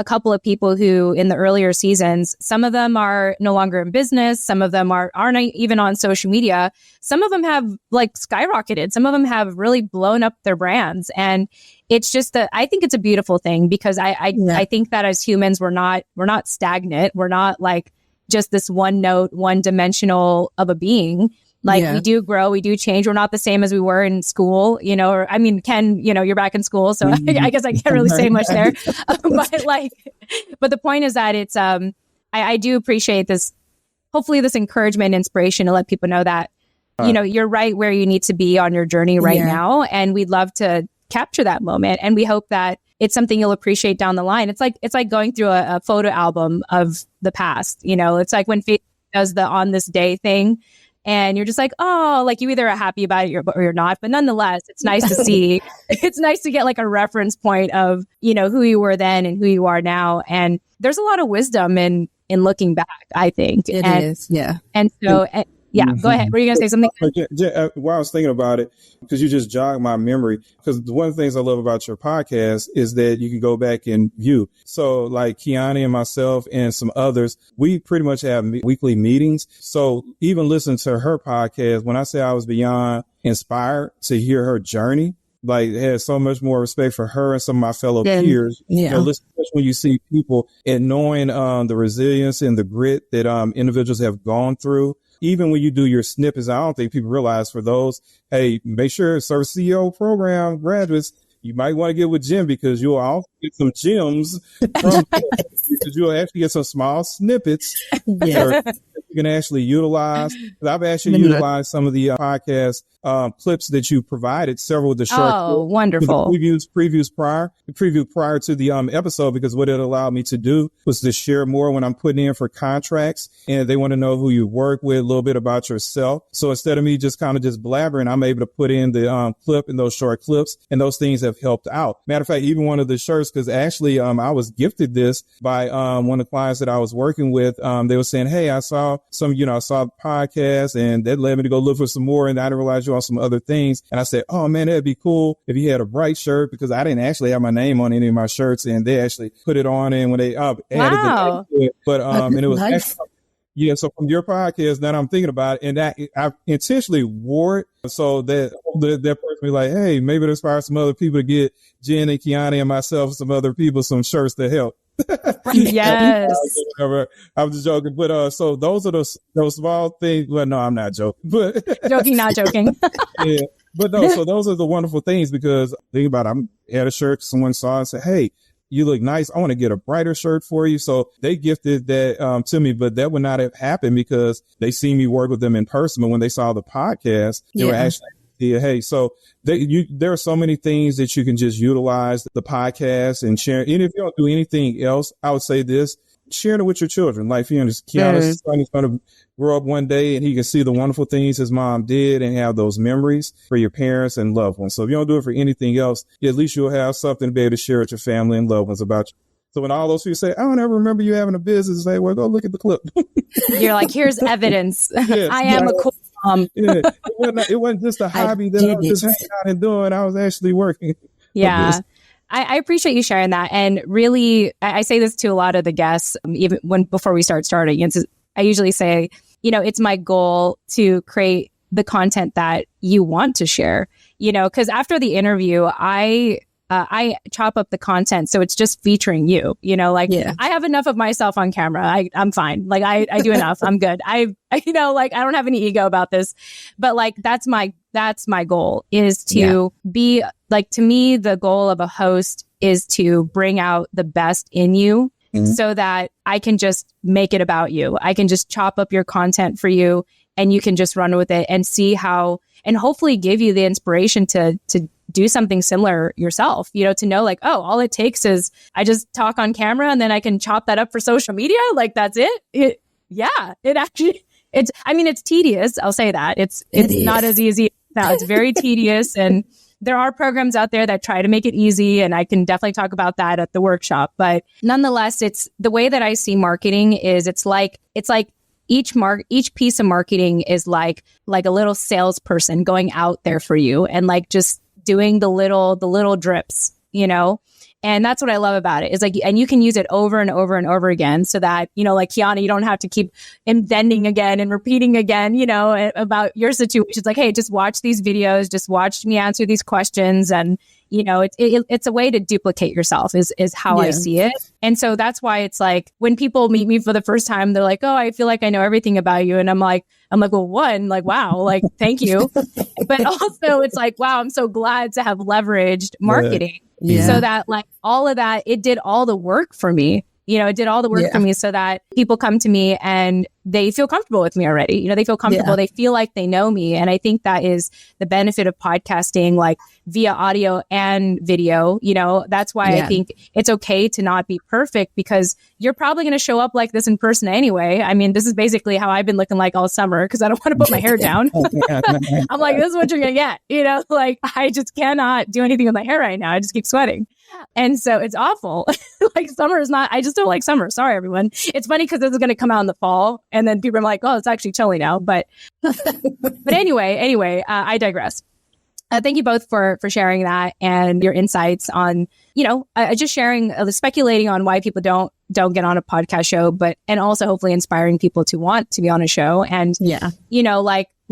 a couple of people who in the earlier seasons, some of them are no longer in business. Some of them aren't even on social media. Some of them have like skyrocketed. Some of them have really blown up their brands. And it's just I think it's a beautiful thing because I think that as humans, we're not stagnant. We're not like just this one note, one dimensional of a being. Like we do grow, we do change. We're not the same as we were in school, you know, or I mean, Ken, you know, you're back in school. So I guess I can't really say much there. But the point is that it's, I do appreciate this, hopefully this encouragement, inspiration to let people know that, you know, you're right where you need to be on your journey right now. And we'd love to capture that moment. And we hope that it's something you'll appreciate down the line. It's like going through a photo album of the past. You know, it's like when Facebook does the on this day thing. And you're just like, oh, like you either are happy about it or you're not. But nonetheless, it's nice to see. It's nice to get like a reference point of, you know, who you were then and who you are now. And there's a lot of wisdom in looking back, I think. It is, yeah. And so, go ahead. Were you going to say something? While I was thinking about it, because you just jogged my memory, because one of the things I love about your podcast is that you can go back and view. So like Keyani and myself and some others, we pretty much have weekly meetings. So even listening to her podcast, when I say I was beyond inspired to hear her journey, like had so much more respect for her and some of my fellow peers. Yeah. You know, especially when you see people and knowing the resilience and the grit that individuals have gone through. Even when you do your snippets, I don't think people realize for those, hey, make sure Service CEO program graduates, you might want to get with Jim because you'll also get some gems from because you'll actually get some small snippets that you can actually utilize. I've actually utilized some of the podcast clips that you provided, several of the short clips, wonderful preview prior to the episode, because what it allowed me to do was to share more when I'm putting in for contracts and they want to know who you work with, a little bit about yourself. So instead of me just kind of just blabbering, I'm able to put in the clip in those short clips, and those things have helped out. Matter of fact, even one of the shirts, because actually I was gifted this by one of the clients that I was working with. They were saying, hey, I saw the podcast and that led me to go look for some more, and I didn't realize you on some other things. And I said, oh man, that'd be cool if you had a bright shirt, because I didn't actually have my name on any of my shirts, and they actually put it on in when they added the name to it. But and it was nice. Yeah, so from your podcast, now I'm thinking about it, and I intentionally wore it so that person be like, hey, maybe it inspires some other people to get Jen and Keyani and myself, some other people, some shirts to help. Yes. I'm just joking, but so those are those small things. Well, no, I'm not joking, but joking, not joking. Yeah, but no. So those are the wonderful things, because think about it, I'm at a shirt, someone saw and said, hey, you look nice. I want to get a brighter shirt for you. So they gifted that to me, but that would not have happened because they see me work with them in person. But when they saw the podcast, they were actually, hey, so there are so many things that you can just utilize the podcast and share. And if you don't do anything else, I would say this: share it with your children. Like, you know, Kiana's son is going to grow up one day and he can see the wonderful things his mom did and have those memories for your parents and loved ones. So if you don't do it for anything else, at least you'll have something to be able to share with your family and loved ones about you. So when all those people say, I don't ever remember you having a business, say, well, go look at the clip. You're like, here's evidence. Yes, I am a cool mom. It wasn't just a hobby that I was just hanging out and doing. I was actually working. Yeah. I appreciate you sharing that. And really, I say this to a lot of the guests, even before we starting. I usually say, you know, it's my goal to create the content that you want to share, you know, because after the interview, I chop up the content. So it's just featuring you, you know, like I have enough of myself on camera. I'm fine. Like I do enough. I'm good. You know, like I don't have any ego about this, but like, that's my goal, is to be like, to me, the goal of a host is to bring out the best in you so that I can just make it about you. I can just chop up your content for you and you can just run with it and see how, and hopefully give you the inspiration to do something similar yourself, you know, to know like, oh, all it takes is I just talk on camera and then I can chop that up for social media. Like, that's it. It's tedious. I'll say that it's not as easy. Now it's very tedious, and there are programs out there that try to make it easy, and I can definitely talk about that at the workshop. But nonetheless, it's the way that I see marketing is it's like each piece of marketing is like a little salesperson going out there for you and like just doing the little drips, you know, And that's what I love about it is like, and you can use it over and over and over again so that, like Keyani, you don't have to keep inventing again and repeating again, about your situation. It's like, hey, just watch these videos, just watch me answer these questions. And, it's a way to duplicate yourself is how I see it. And so that's why it's like when people meet me for the first time, they're like, oh, I feel like I know everything about you. And I'm like, well, one, like, wow, like, thank you. But also it's like, wow, I'm so glad to have leveraged marketing so that like all of that, it did all the work for me. It did all the work for me so that people come to me and they feel comfortable with me already. They feel comfortable. They feel like they know me. And I think that is the benefit of podcasting, like via audio and video. That's why I think it's okay to not be perfect because you're probably going to show up like this in person anyway. I mean, this is basically how I've been looking like all summer because I don't want to put my hair down. I'm like, this is what you're going to get. Like I just cannot do anything with my hair right now. I just keep sweating. And so it's awful. Like summer is not, I just don't like summer. Sorry, everyone. It's funny because this is going to come out in the fall. And then people are like, oh, it's actually chilly now. But anyway, I digress. Thank you both for sharing that and your insights on, just sharing, speculating on why people don't get on a podcast show, and also hopefully inspiring people to want to be on a show. And,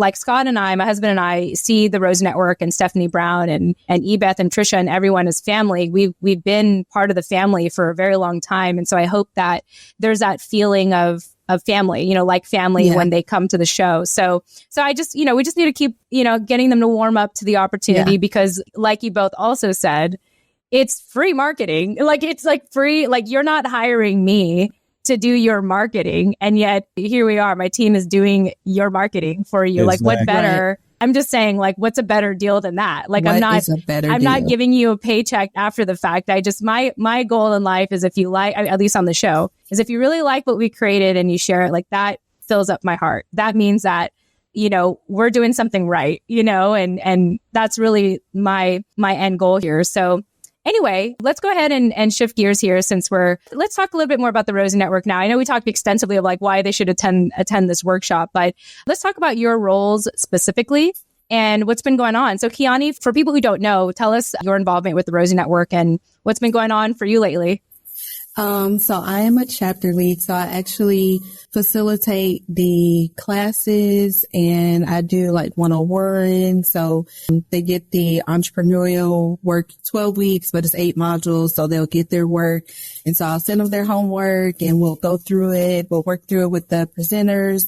like Scott and I, my husband and I see the Rosie Network and Stephanie Brown and Ebeth and Trisha and everyone as family. We've been part of the family for a very long time. And so I hope that there's that feeling of family, like family when they come to the show. So I just, we just need to keep, getting them to warm up to the opportunity because like you both also said, it's free marketing. Like it's like free, like you're not hiring me to do your marketing. And yet here we are, my team is doing your marketing for you. Exactly. Like what better, right. I'm just saying like, what's a better deal than that? Like I'm not giving you a paycheck after the fact. I just, my goal in life is if you like, at least on the show, is if you really like what we created and you share it, like that fills up my heart. That means that, we're doing something right, and that's really my end goal here. So anyway, let's go ahead and shift gears here let's talk a little bit more about the Rosie Network now. I know we talked extensively of like why they should attend this workshop, but let's talk about your roles specifically and what's been going on. So Keyani, for people who don't know, tell us your involvement with the Rosie Network and what's been going on for you lately. So I am a chapter lead. So I actually facilitate the classes and I do like 101. So they get the entrepreneurial work 12 weeks, but it's 8 modules. So they'll get their work. And so I'll send them their homework and we'll go through it. We'll work through it with the presenters.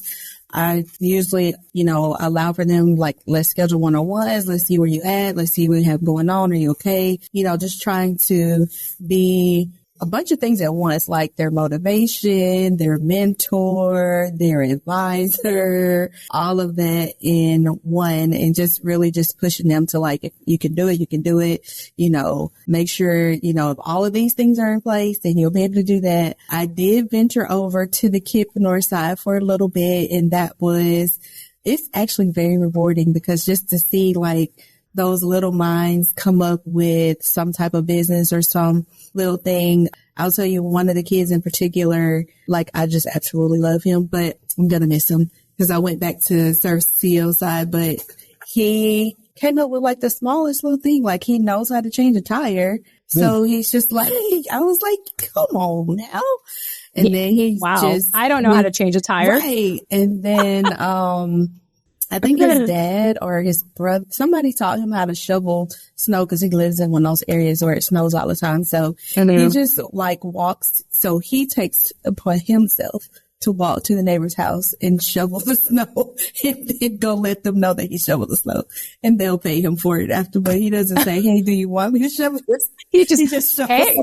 I usually, allow for them, like, let's schedule 101s. Let's see where you at. Let's see what you have going on. Are you okay? Just trying to be a bunch of things at once, like their motivation, their mentor, their advisor, all of that in one, and just really just pushing them to like, if you can do it, you can do it, make sure, if all of these things are in place, then you'll be able to do that. I did venture over to the kidpreneur side for a little bit, and it's actually very rewarding because just to see like those little minds come up with some type of business or some little thing. I'll tell you one of the kids in particular, like I just absolutely love him, but I'm going to miss him because I went back to Surf CEO side, but he came up with like the smallest little thing. Like he knows how to change a tire. So he's just like, I was like, come on now. And then I don't know how to change a tire. Right. And then, I think his dad or his brother, somebody taught him how to shovel snow because he lives in one of those areas where it snows all the time. So he just like walks. So he takes upon himself to walk to the neighbor's house and shovel the snow and then go let them know that he shoveled the snow and they'll pay him for it after. But he doesn't say, hey, do you want me to shovel this? He just hey,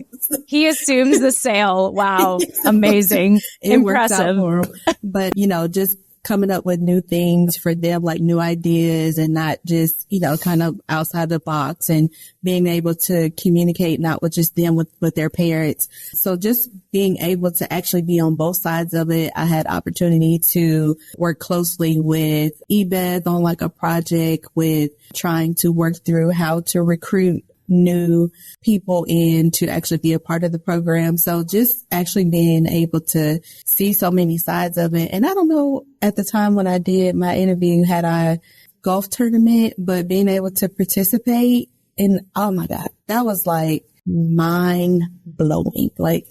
he assumes the sale. Wow. Amazing. Impressive. For him. But, just coming up with new things for them, like new ideas and not just, kind of outside the box and being able to communicate, not with just them, with their parents. So just being able to actually be on both sides of it. I had opportunity to work closely with Ebeth on like a project with trying to work through how to recruit new people in to actually be a part of the program. So just actually being able to see so many sides of it. And I don't know at the time when I did my interview, had I golf tournament, but being able to participate in, oh my God, that was like mind blowing. Like,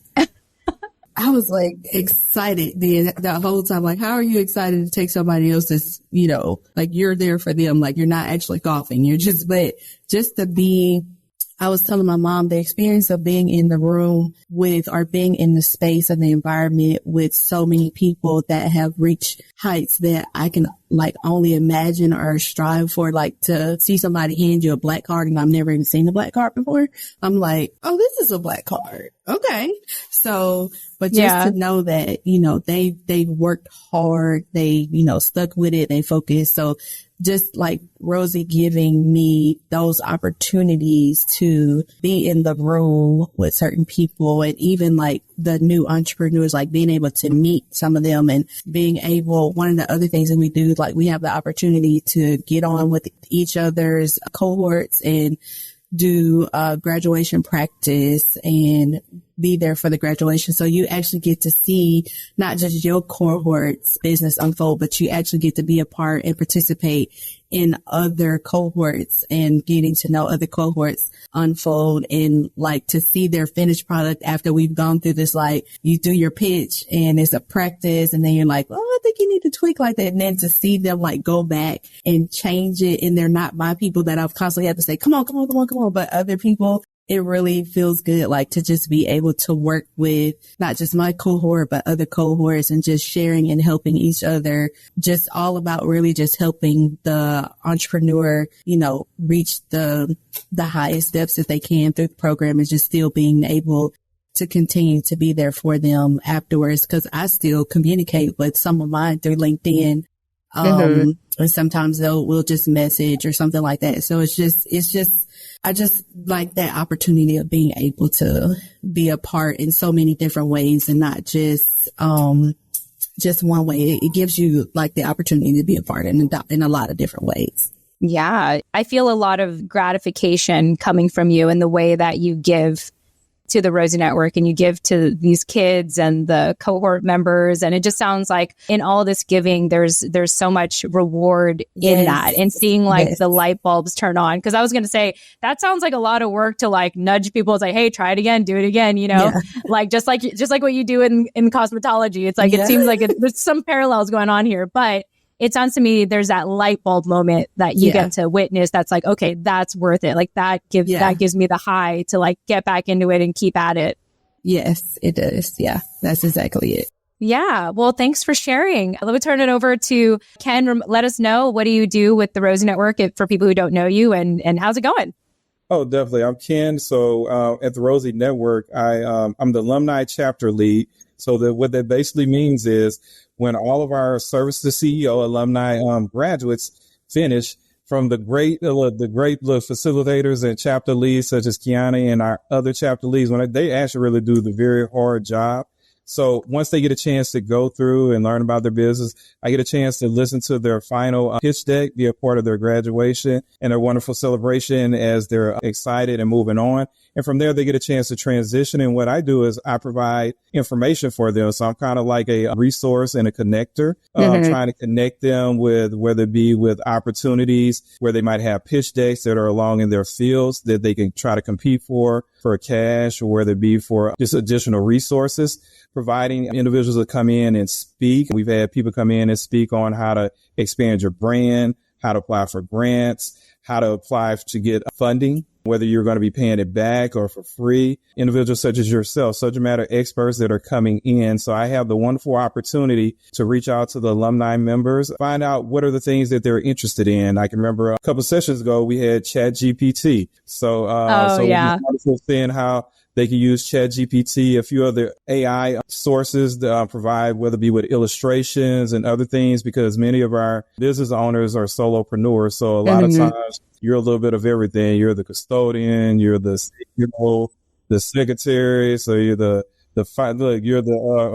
I was like excited the whole time. Like, how are you excited to take somebody else's, like you're there for them. Like, you're not actually golfing. But just to be, I was telling my mom the experience of being in the room with, or being in the space and the environment with so many people that have reached heights that I can like only imagine or strive for, like to see somebody hand you a black card and I've never even seen a black card before. I'm like, oh, this is a black card. Okay. So, but just to know that, they worked hard, they, stuck with it, they focused. So just like Rosie giving me those opportunities to be in the room with certain people, and even like the new entrepreneurs, like being able to meet some of them and being able, one of the other things that we do, like we have the opportunity to get on with each other's cohorts and do graduation practice and be there for the graduation. So you actually get to see not just your cohort's business unfold, but you actually get to be a part and participate in other cohorts and getting to know other cohorts unfold, and like to see their finished product after we've gone through this, like you do your pitch and it's a practice and then you're like, oh, I think you need to tweak like that. And then to see them like go back and change it, and they're not my people that I've constantly had to say, come on, but other people. It really feels good, like to just be able to work with not just my cohort, but other cohorts, and just sharing and helping each other. Just all about really just helping the entrepreneur, reach the highest steps that they can through the program, and just still being able to continue to be there for them afterwards. Cause I still communicate with some of mine through LinkedIn. And sometimes we'll just message or something like that. So it's just, I just like that opportunity of being able to be a part in so many different ways, and not just one way. It gives you like the opportunity to be a part in a lot of different ways. Yeah. I feel a lot of gratification coming from you in the way that you give to the Rosie Network and you give to these kids and the cohort members. And it just sounds like in all this giving, there's so much reward in that, and seeing like the light bulbs turn on. Cause I was going to say, that sounds like a lot of work to like nudge people. It's like, hey, try it again, do it again, like just like what you do in cosmetology. It's like, it seems like there's some parallels going on here, but it sounds to me there's that light bulb moment that you get to witness. That's like, okay, that's worth it. Like that gives me the high to like get back into it and keep at it. Yes, it does. Yeah, that's exactly it. Yeah. Well, thanks for sharing. Let me turn it over to Ken. Let us know, what do you do with the Rosie Network for people who don't know you, and how's it going? Oh, definitely. I'm Ken. So at the Rosie Network, I'm the alumni chapter lead. So what that basically means is when all of our service to CEO alumni graduates finish, from the great facilitators and chapter leads such as Keyani and our other chapter leads, when they actually really do the very hard job. So once they get a chance to go through and learn about their business, I get a chance to listen to their final pitch deck, be a part of their graduation and their wonderful celebration as they're excited and moving on. And from there, they get a chance to transition. And what I do is I provide information for them. So I'm kind of like a resource and a connector, trying to connect them with, whether it be with opportunities where they might have pitch decks that are along in their fields that they can try to compete for cash, or whether it be for just additional resources, providing individuals that come in and speak. We've had people come in and speak on how to expand your brand, how to apply for grants, how to apply to get funding, whether you're going to be paying it back or for free. Individuals such as yourself, subject matter experts that are coming in. So I have the wonderful opportunity to reach out to the alumni members, find out what are the things that they're interested in. I can remember a couple of sessions ago, we had ChatGPT. So we're seeing how they can use ChatGPT, a few other AI sources to provide, whether it be with illustrations and other things, because many of our business owners are solopreneurs. So a lot of times you're a little bit of everything. You're the custodian, you're the secretary, so you're the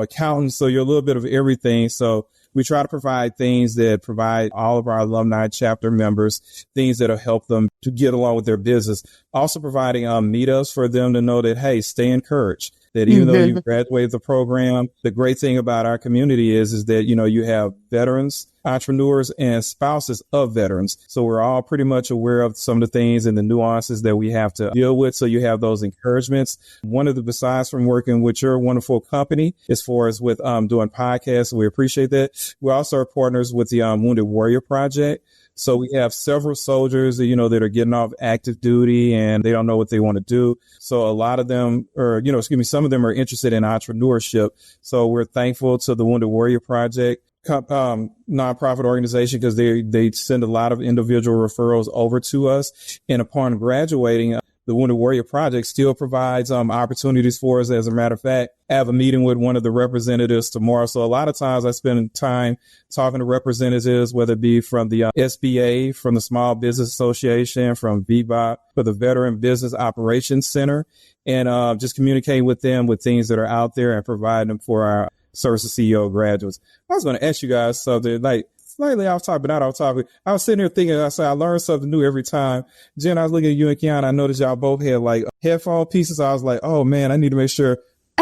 accountant. So you're a little bit of everything. So we try to provide things that provide all of our alumni chapter members things that'll help them to get along with their business. Also providing meetups for them to know that, hey, stay encouraged. That even though you graduated the program, the great thing about our community is that, you have veterans entrepreneurs and spouses of veterans. So we're all pretty much aware of some of the things and the nuances that we have to deal with. So you have those encouragements. One of the, besides from working with your wonderful company, as far as with doing podcasts, we appreciate that. We also are partners with the Wounded Warrior Project. So we have several soldiers, that are getting off active duty and they don't know what they want to do. So a lot of them some of them are interested in entrepreneurship. So we're thankful to the Wounded Warrior Project, nonprofit organization, because they send a lot of individual referrals over to us. And upon graduating, the Wounded Warrior Project still provides opportunities for us. As a matter of fact, I have a meeting with one of the representatives tomorrow. So a lot of times I spend time talking to representatives, whether it be from the SBA, from the Small Business Association, from VBOP, for the Veteran Business Operations Center, and just communicating with them with things that are out there and providing them for our Services CEO graduates. I was going to ask you guys something like slightly off topic, but not off topic. I was sitting here thinking, I learned something new every time. Jen, I was looking at you and Keyani. I noticed y'all both had like headphone pieces. I was like, oh man, I need to make sure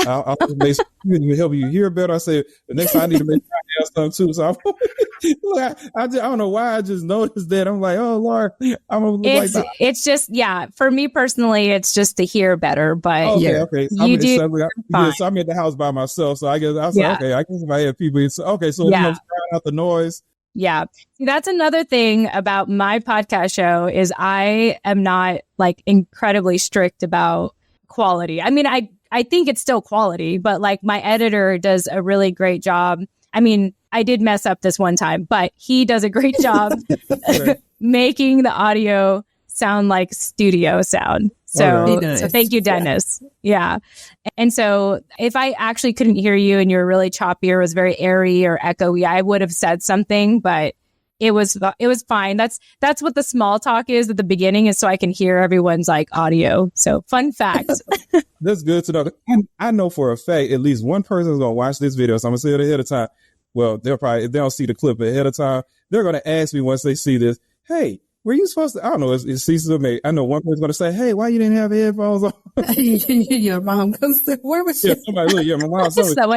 I'll make sure you help you hear better. I say the next time I need to make sure I have something too. So I don't know why I just noticed that. I'm like, oh Lord, I'm gonna look like that. It's just, for me personally, it's just to hear better. But okay. So I'm in the house by myself, so I guess I was like, okay, I guess if I have people, so trying out the noise. Yeah. See, that's another thing about my podcast show is I am not like incredibly strict about quality. I mean, I think it's still quality, but like my editor does a really great job. I mean, I did mess up this one time, but he does a great job making the audio sound like studio sound. So thank you, Dennis. Yeah. And so if I actually couldn't hear you and you were really choppy or was very airy or echoey, I would have said something, but it was fine. That's what the small talk is at the beginning, is so I can hear everyone's like audio. So fun fact. That's good to know. I know for a fact at least one person is going to watch this video. So I'm going to say it ahead of time. Well, they'll probably, if they don't see the clip ahead of time, they're going to ask me once they see this, hey, were you supposed to? I don't know. It's ceases of me. I know one person's going to say, "Hey, why you didn't have headphones on?" Your mom comes to, where was she? Yeah, somebody. Look, my mom.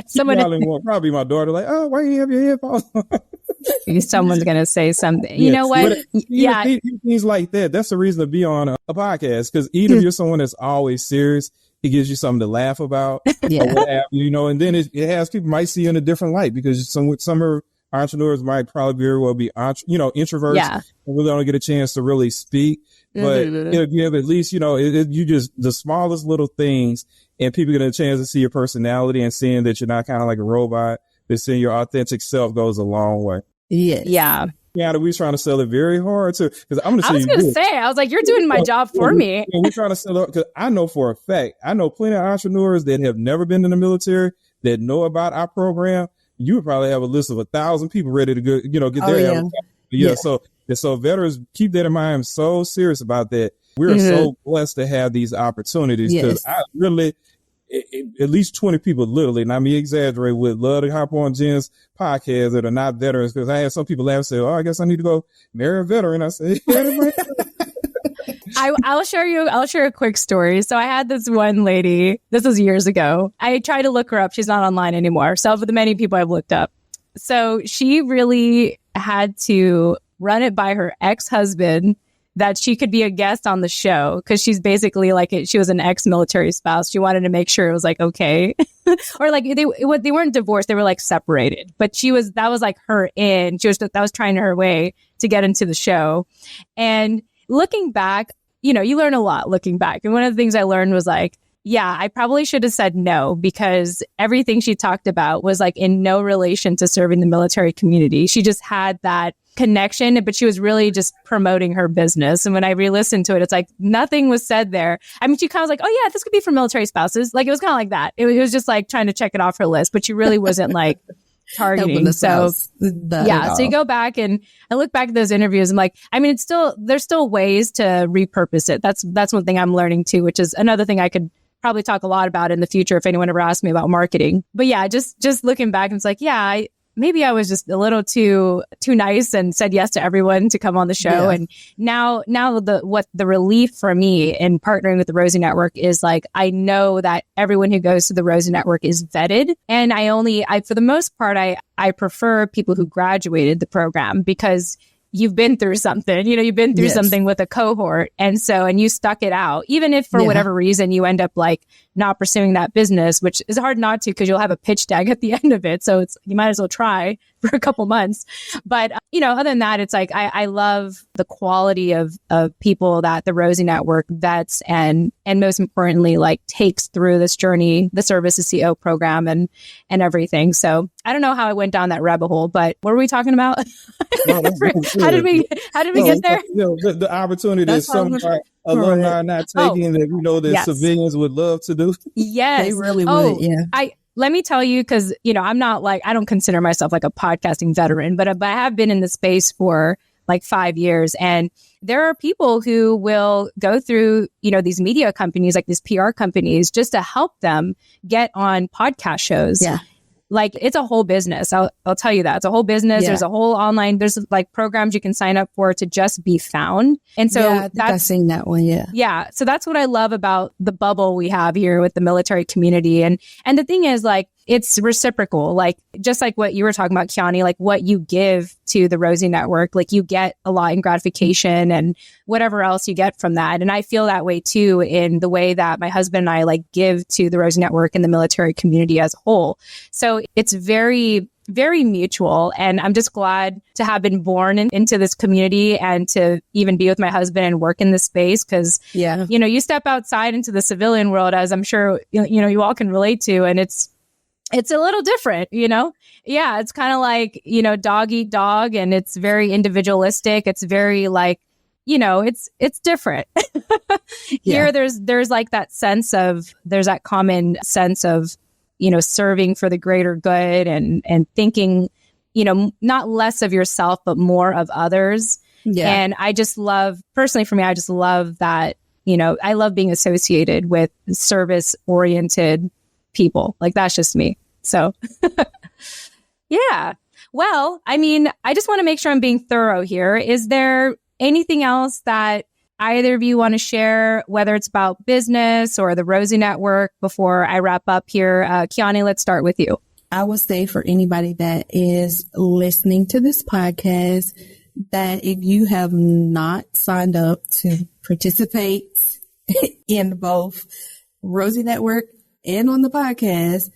Somebody probably my daughter. Like, oh, why you have your headphones on? Someone's going to say something. You know what? Things like that. That's the reason to be on a podcast, because even if you're someone that's always serious, it gives you something to laugh about. Or what have you, and then it has people might see you in a different light, because some are. Entrepreneurs might probably very well be, introverts and really don't get a chance to really speak. But if you have at least, you just the smallest little things, and people get a chance to see your personality and seeing that you're not kind of like a robot, but seeing your authentic self goes a long way. Yes. Yeah. Yeah, we're trying to sell it very hard too. Because I was going to say, I was like, you're doing my job for me. We're trying to sell it because I know for a fact, I know plenty of entrepreneurs that have never been in the military that know about our program. You would probably have a list of 1,000 people ready to go, get there. So veterans, keep that in mind. I'm so serious about that. We're so blessed to have these opportunities, because I really, at least 20 people, literally, not me exaggerate, would love to hop on Jen's podcast that are not veterans, because I had some people laugh and say, "Oh, I guess I need to go marry a veteran." I said, I'll share a quick story. So I had this one lady, this was years ago. I tried to look her up. She's not online anymore. So for the many people I've looked up. So she really had to run it by her ex-husband that she could be a guest on the show, because she's basically she was an ex-military spouse. She wanted to make sure it was like, okay. Or like they weren't divorced. They were like separated, but that was like her in. That was trying her way to get into the show. And looking back, you learn a lot looking back. And one of the things I learned was like, I probably should have said no, because everything she talked about was like in no relation to serving the military community. She just had that connection, but she was really just promoting her business. And when I re-listened to it, it's like nothing was said there. I mean, she kind of was like, oh yeah, this could be for military spouses. Like it was kind of like that. It was just like trying to check it off her list, but she really wasn't like targeting. So you go back and I look back at those interviews. I'm like, I mean, there's still ways to repurpose it. That's one thing I'm learning too, which is another thing I could probably talk a lot about in the future if anyone ever asks me about marketing. But just looking back, it's like, maybe I was just a little too nice and said yes to everyone to come on the show. And now the relief for me in partnering with the Rosie Network is like, I know that everyone who goes to the Rosie Network is vetted. And I for the most part, I prefer people who graduated the program because you've been through something, you've been through something with a cohort. And you stuck it out, even if for whatever reason you end up like not pursuing that business, which is hard not to because you'll have a pitch deck at the end of it. So you might as well try for a couple months. But, other than that, it's like, I love the quality of people that the Rosie Network vets and most importantly, like takes through this journey, the Service to CEO program and everything. So I don't know how I went down that rabbit hole, but what were we talking about? How did we get there? The opportunity that some alumni are not taking that, the civilians would love to do. Yes. They really would. Yeah. Let me tell you, because, I'm not like, I don't consider myself like a podcasting veteran, but I have been in the space for like 5 years. And there are people who will go through, these media companies, like these PR companies, just to help them get on podcast shows. Yeah. Like it's a whole business. I'll tell you that. It's a whole business. Yeah. There's a whole online, there's like programs you can sign up for to just be found. And so I've seen that one. Yeah. Yeah. So that's what I love about the bubble we have here with the military community. And the thing is like, it's reciprocal, like just like what you were talking about, Keyani, like what you give to the Rosie Network, like you get a lot in gratification and whatever else you get from that. And I feel that way too, in the way that my husband and I like give to the Rosie Network and the military community as a whole. So it's very, very mutual. And I'm just glad to have been born into this community and to even be with my husband and work in this space. Cause you step outside into the civilian world, as I'm sure, you all can relate to, and it's a little different, Yeah, it's kind of like, dog eat dog, and it's very individualistic. It's very like, it's different. Here, there's like that sense of, there's that common sense of, serving for the greater good and thinking, not less of yourself, but more of others. Yeah. And I just love, personally for me, I just love that, I love being associated with service-oriented people. Like that's just me. So yeah. Well, I mean, I just want to make sure I'm being thorough here. Is there anything else that either of you want to share, whether it's about business or the Rosie Network, before I wrap up here? Keyani, let's start with you. I would say for anybody that is listening to this podcast, that if you have not signed up to participate in both Rosie Network and on the podcast,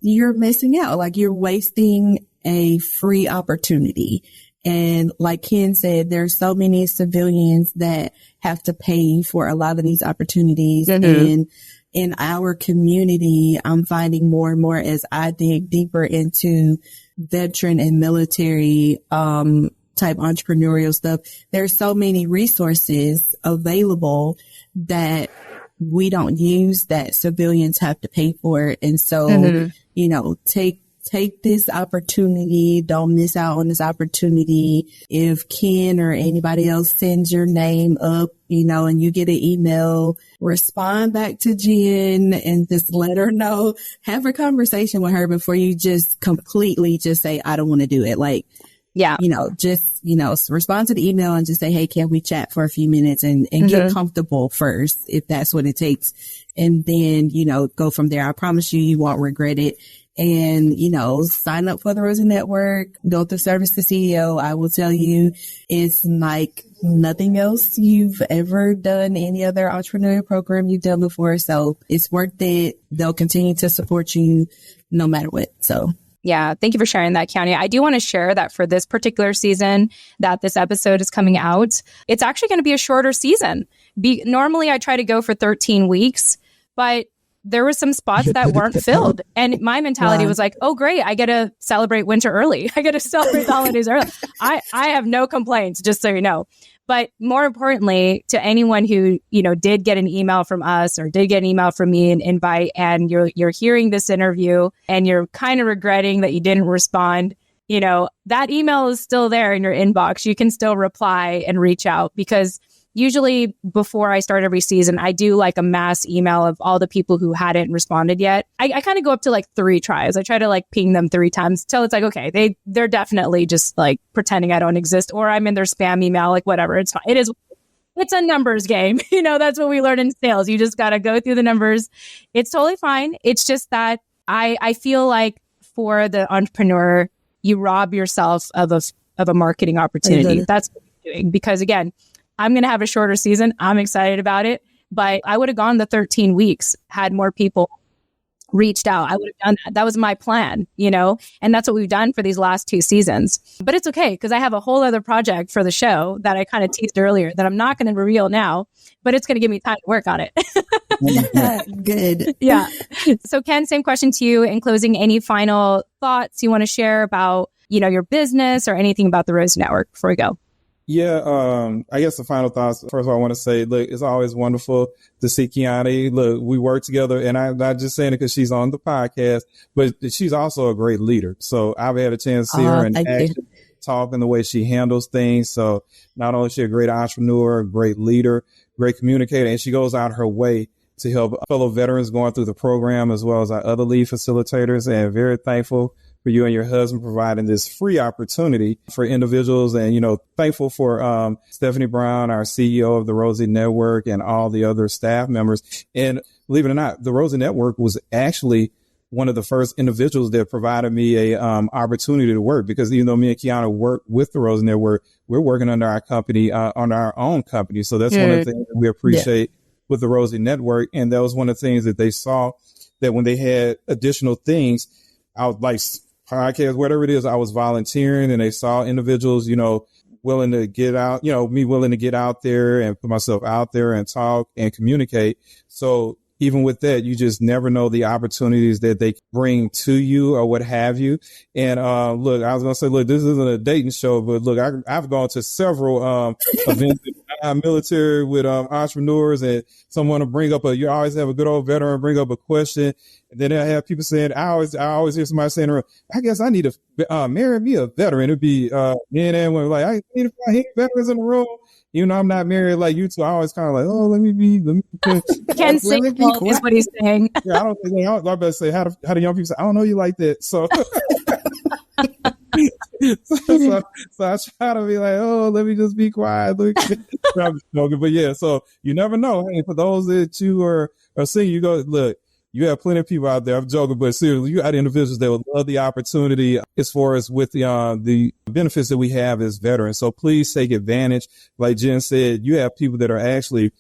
you're missing out. Like you're wasting a free opportunity. And like Ken said, there's so many civilians that have to pay for a lot of these opportunities. Mm-hmm. And in our community, I'm finding more and more as I dig deeper into veteran and military, type entrepreneurial stuff. There's so many resources available that we don't use that civilians have to pay for. And so, take this opportunity. Don't miss out on this opportunity. If Ken or anybody else sends your name up, and you get an email, respond back to Jen and just let her know, have a conversation with her before you just completely just say, I don't want to do it. Like, respond to the email and just say, hey, can we chat for a few minutes and get comfortable first, if that's what it takes. And then, go from there. I promise you won't regret it. And, sign up for the Rosie Network, go through Service to CEO. I will tell you, it's like nothing else you've ever done, any other entrepreneurial program you've done before. So it's worth it. They'll continue to support you no matter what. So. Yeah. Thank you for sharing that, Keyani. I do want to share that for this particular season that this episode is coming out, it's actually going to be a shorter season. Normally I try to go for 13 weeks, but there were some spots that weren't filled. And my mentality was like, oh, great. I get to celebrate winter early. I get to celebrate the holidays early. I have no complaints, just so you know. But more importantly, to anyone who, did get an email from us or did get an email from me, an invite, and you're hearing this interview and you're kind of regretting that you didn't respond, that email is still there in your inbox. You can still reply and reach out, because usually before I start every season, I do like a mass email of all the people who hadn't responded yet. I kind of go up to like 3 tries. I try to like ping them 3 times till it's like, okay, they're definitely just like pretending I don't exist, or I'm in their spam email, like whatever. It's fine. It's a numbers game. That's what we learn in sales. You just got to go through the numbers. It's totally fine. It's just that I feel like for the entrepreneur, you rob yourself of a marketing opportunity. That's what you're doing. Because again, I'm going to have a shorter season. I'm excited about it, but I would have gone the 13 weeks had more people reached out. I would have done that. That was my plan, and that's what we've done for these last 2 seasons. But it's okay because I have a whole other project for the show that I kind of teased earlier that I'm not going to reveal now, but it's going to give me time to work on it. Good. Yeah. So Ken, same question to you. In closing, any final thoughts you want to share about, your business or anything about the Rosie Network before we go? Yeah, I guess the final thoughts. First of all, I want to say, look, it's always wonderful to see Keyani. Look, we work together, and I'm not just saying it because she's on the podcast, but she's also a great leader. So I've had a chance to see her in action, talk in the way she handles things. So not only is she a great entrepreneur, great leader, great communicator, and she goes out her way to help fellow veterans going through the program, as well as our other lead facilitators, and very thankful for you and your husband providing this free opportunity for individuals. And, thankful for Stephanie Brown, our CEO of the Rosie Network, and all the other staff members. And believe it or not, the Rosie Network was actually one of the first individuals that provided me a opportunity to work, because even though me and Keyani work with the Rosie Network, we're working under our company, on our own company. So that's one of the things that we appreciate with the Rosie Network. And that was one of the things that they saw, that when they had additional things, I was like, podcast, whatever it is, I was volunteering, and they saw individuals, willing to get out, me willing to get out there and put myself out there and talk and communicate. So even with that, you just never know the opportunities that they bring to you or what have you. And look, I was going to say, look, this isn't a dating show, but look, I've gone to several events in our military with entrepreneurs, and someone to bring up you always have a good old veteran bring up a question. And then I have people saying, I always hear somebody saying, I guess I need to marry me a veteran. It'd be me and everyone like, I need to find veterans in the room. I'm not married like you two. I always kind of like, let me. Ken Single is what he's saying. Yeah, I don't think I better say how do young people say, I don't know you like that. So, so I try to be like, let me just be quiet. I'm joking, but yeah. So you never know. Hey, for those that you are seeing, you go look. You have plenty of people out there. I'm joking, but seriously, you got individuals that would love the opportunity as far as with the benefits that we have as veterans. So please take advantage. Like Jen said, you have people that are actually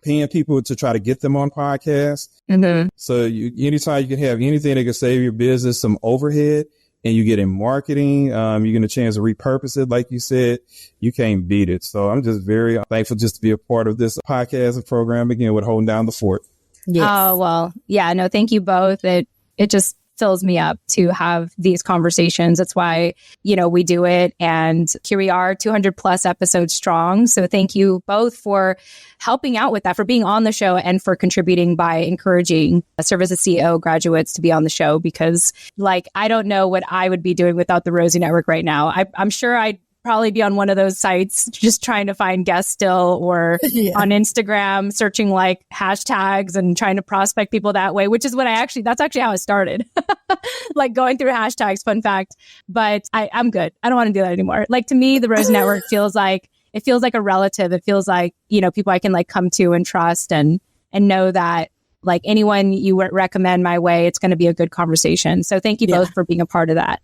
paying people to try to get them on podcasts. Mm-hmm. So anytime you can have anything that can save your business some overhead, and you get in marketing, you get a chance to repurpose it. Like you said, you can't beat it. So I'm just very thankful just to be a part of this podcast and program again with Holding Down the Fort. Yes. Oh, well, yeah, no, thank you both. It just fills me up to have these conversations. That's why, we do it. And here we are, 200 plus episodes strong. So thank you both for helping out with that, for being on the show, and for contributing by encouraging Service as CEO graduates to be on the show. Because I don't know what I would be doing without the Rosie Network right now. I'm sure I'd probably be on one of those sites just trying to find guests still, or on Instagram searching hashtags and trying to prospect people that way, which is what that's actually how I started. Going through hashtags, fun fact. But I'm good. I don't want to do that anymore. To me, the Rosie Network feels like a relative. It feels like, people I can come to and trust, and know that anyone you recommend my way, it's going to be a good conversation. So thank you both for being a part of that.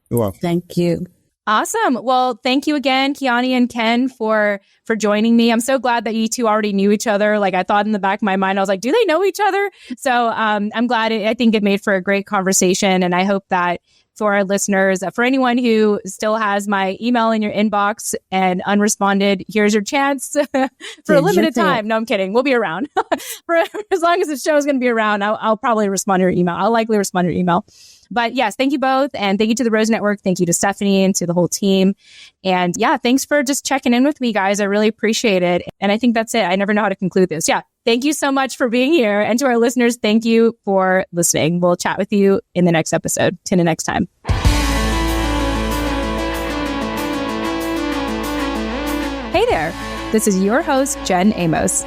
You're welcome. Thank you. Awesome. Well, thank you again, Keyani and Ken, for joining me. I'm so glad that you two already knew each other. I thought in the back of my mind, I was like, do they know each other? So I'm glad. I think it made for a great conversation. And I hope that for our listeners, for anyone who still has my email in your inbox and unresponded, here's your chance for a limited time. No, I'm kidding. We'll be around for as long as the show is going to be around. I'll probably respond to your email. I'll likely respond to your email. But yes, thank you both. And thank you to the Rosie Network. Thank you to Stephanie and to the whole team. And yeah, thanks for just checking in with me, guys. I really appreciate it. And I think that's it. I never know how to conclude this. Yeah. Thank you so much for being here. And to our listeners, thank you for listening. We'll chat with you in the next episode. Till the next time. Hey there. This is your host, Jen Amos.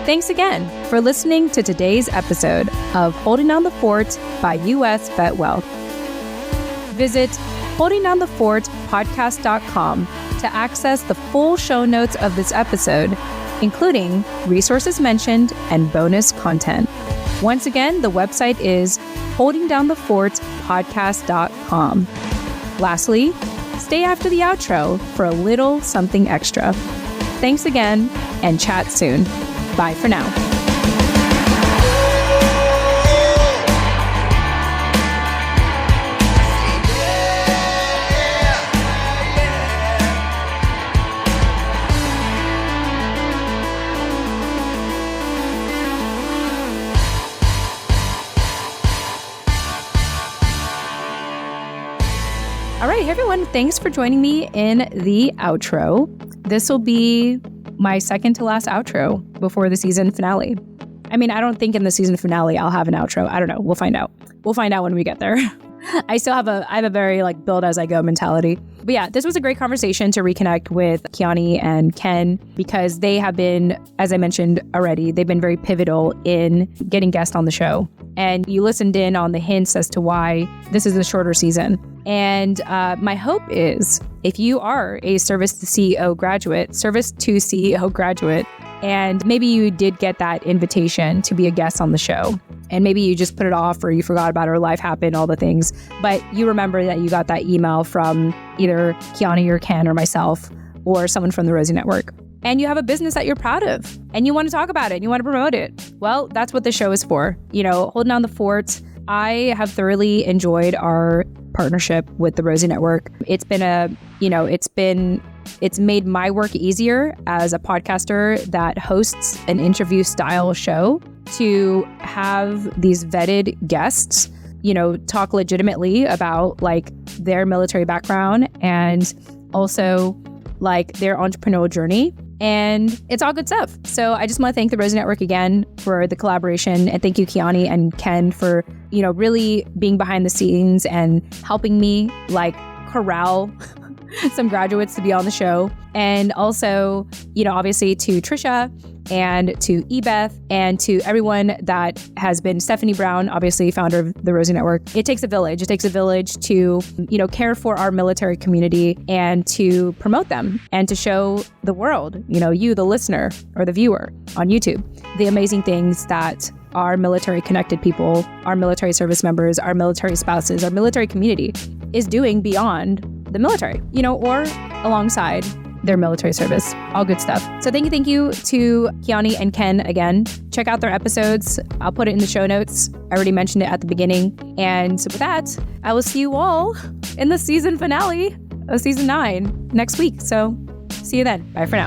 Thanks again for listening to today's episode of Holding Down the Fort by US VetWealth. Visit holdingdownthefortpodcast.com to access the full show notes of this episode, including resources mentioned and bonus content. Once again, the website is holdingdownthefortpodcast.com. Lastly, stay after the outro for a little something extra. Thanks again, and chat soon. Bye for now. All right, hey everyone, thanks for joining me in the outro. This will be my second to last outro before the season finale. I mean, I don't think in the season finale I'll have an outro. I don't know. We'll find out. We'll find out when we get there. I have a very like build as I go mentality. But yeah, this was a great conversation to reconnect with Keyani and Ken because they have been, as I mentioned already, they've been very pivotal in getting guests on the show. And you listened in on the hints as to why this is a shorter season. And my hope is if you are a Service to CEO graduate, and maybe you did get that invitation to be a guest on the show, and maybe you just put it off or you forgot about it or life happened, all the things, but you remember that you got that email from either Keyani or Ken or myself or someone from the Rosie Network. And you have a business that you're proud of and you want to talk about it and you want to promote it. Well, that's what the show is for. You know, Holding Down the Fort. I have thoroughly enjoyed our partnership with the Rosie Network. It's made my work easier as a podcaster that hosts an interview style show to have these vetted guests, you know, talk legitimately about like their military background and also like their entrepreneurial journey. And it's all good stuff. So I just want to thank the Rosie Network again for the collaboration. And thank you, Keyani and Ken, for, you know, really being behind the scenes and helping me like corral some graduates to be on the show. And also, you know, obviously to Trisha and to Ebeth and to everyone that has been Stephanie Brown, obviously founder of the Rosie Network. It takes a village. It takes a village to, you know, care for our military community and to promote them and to show the world, you know, you, the listener or the viewer on YouTube, the amazing things that our military connected people, our military service members, our military spouses, our military community is doing beyond the military, you know, or alongside their military service. All good stuff. So thank you to Keyani and Ken again. Check out their episodes. I'll put it in the show notes. I already mentioned it at the beginning. And with that, I will see you all in the season finale of season 9 next week. So see you then. Bye for now.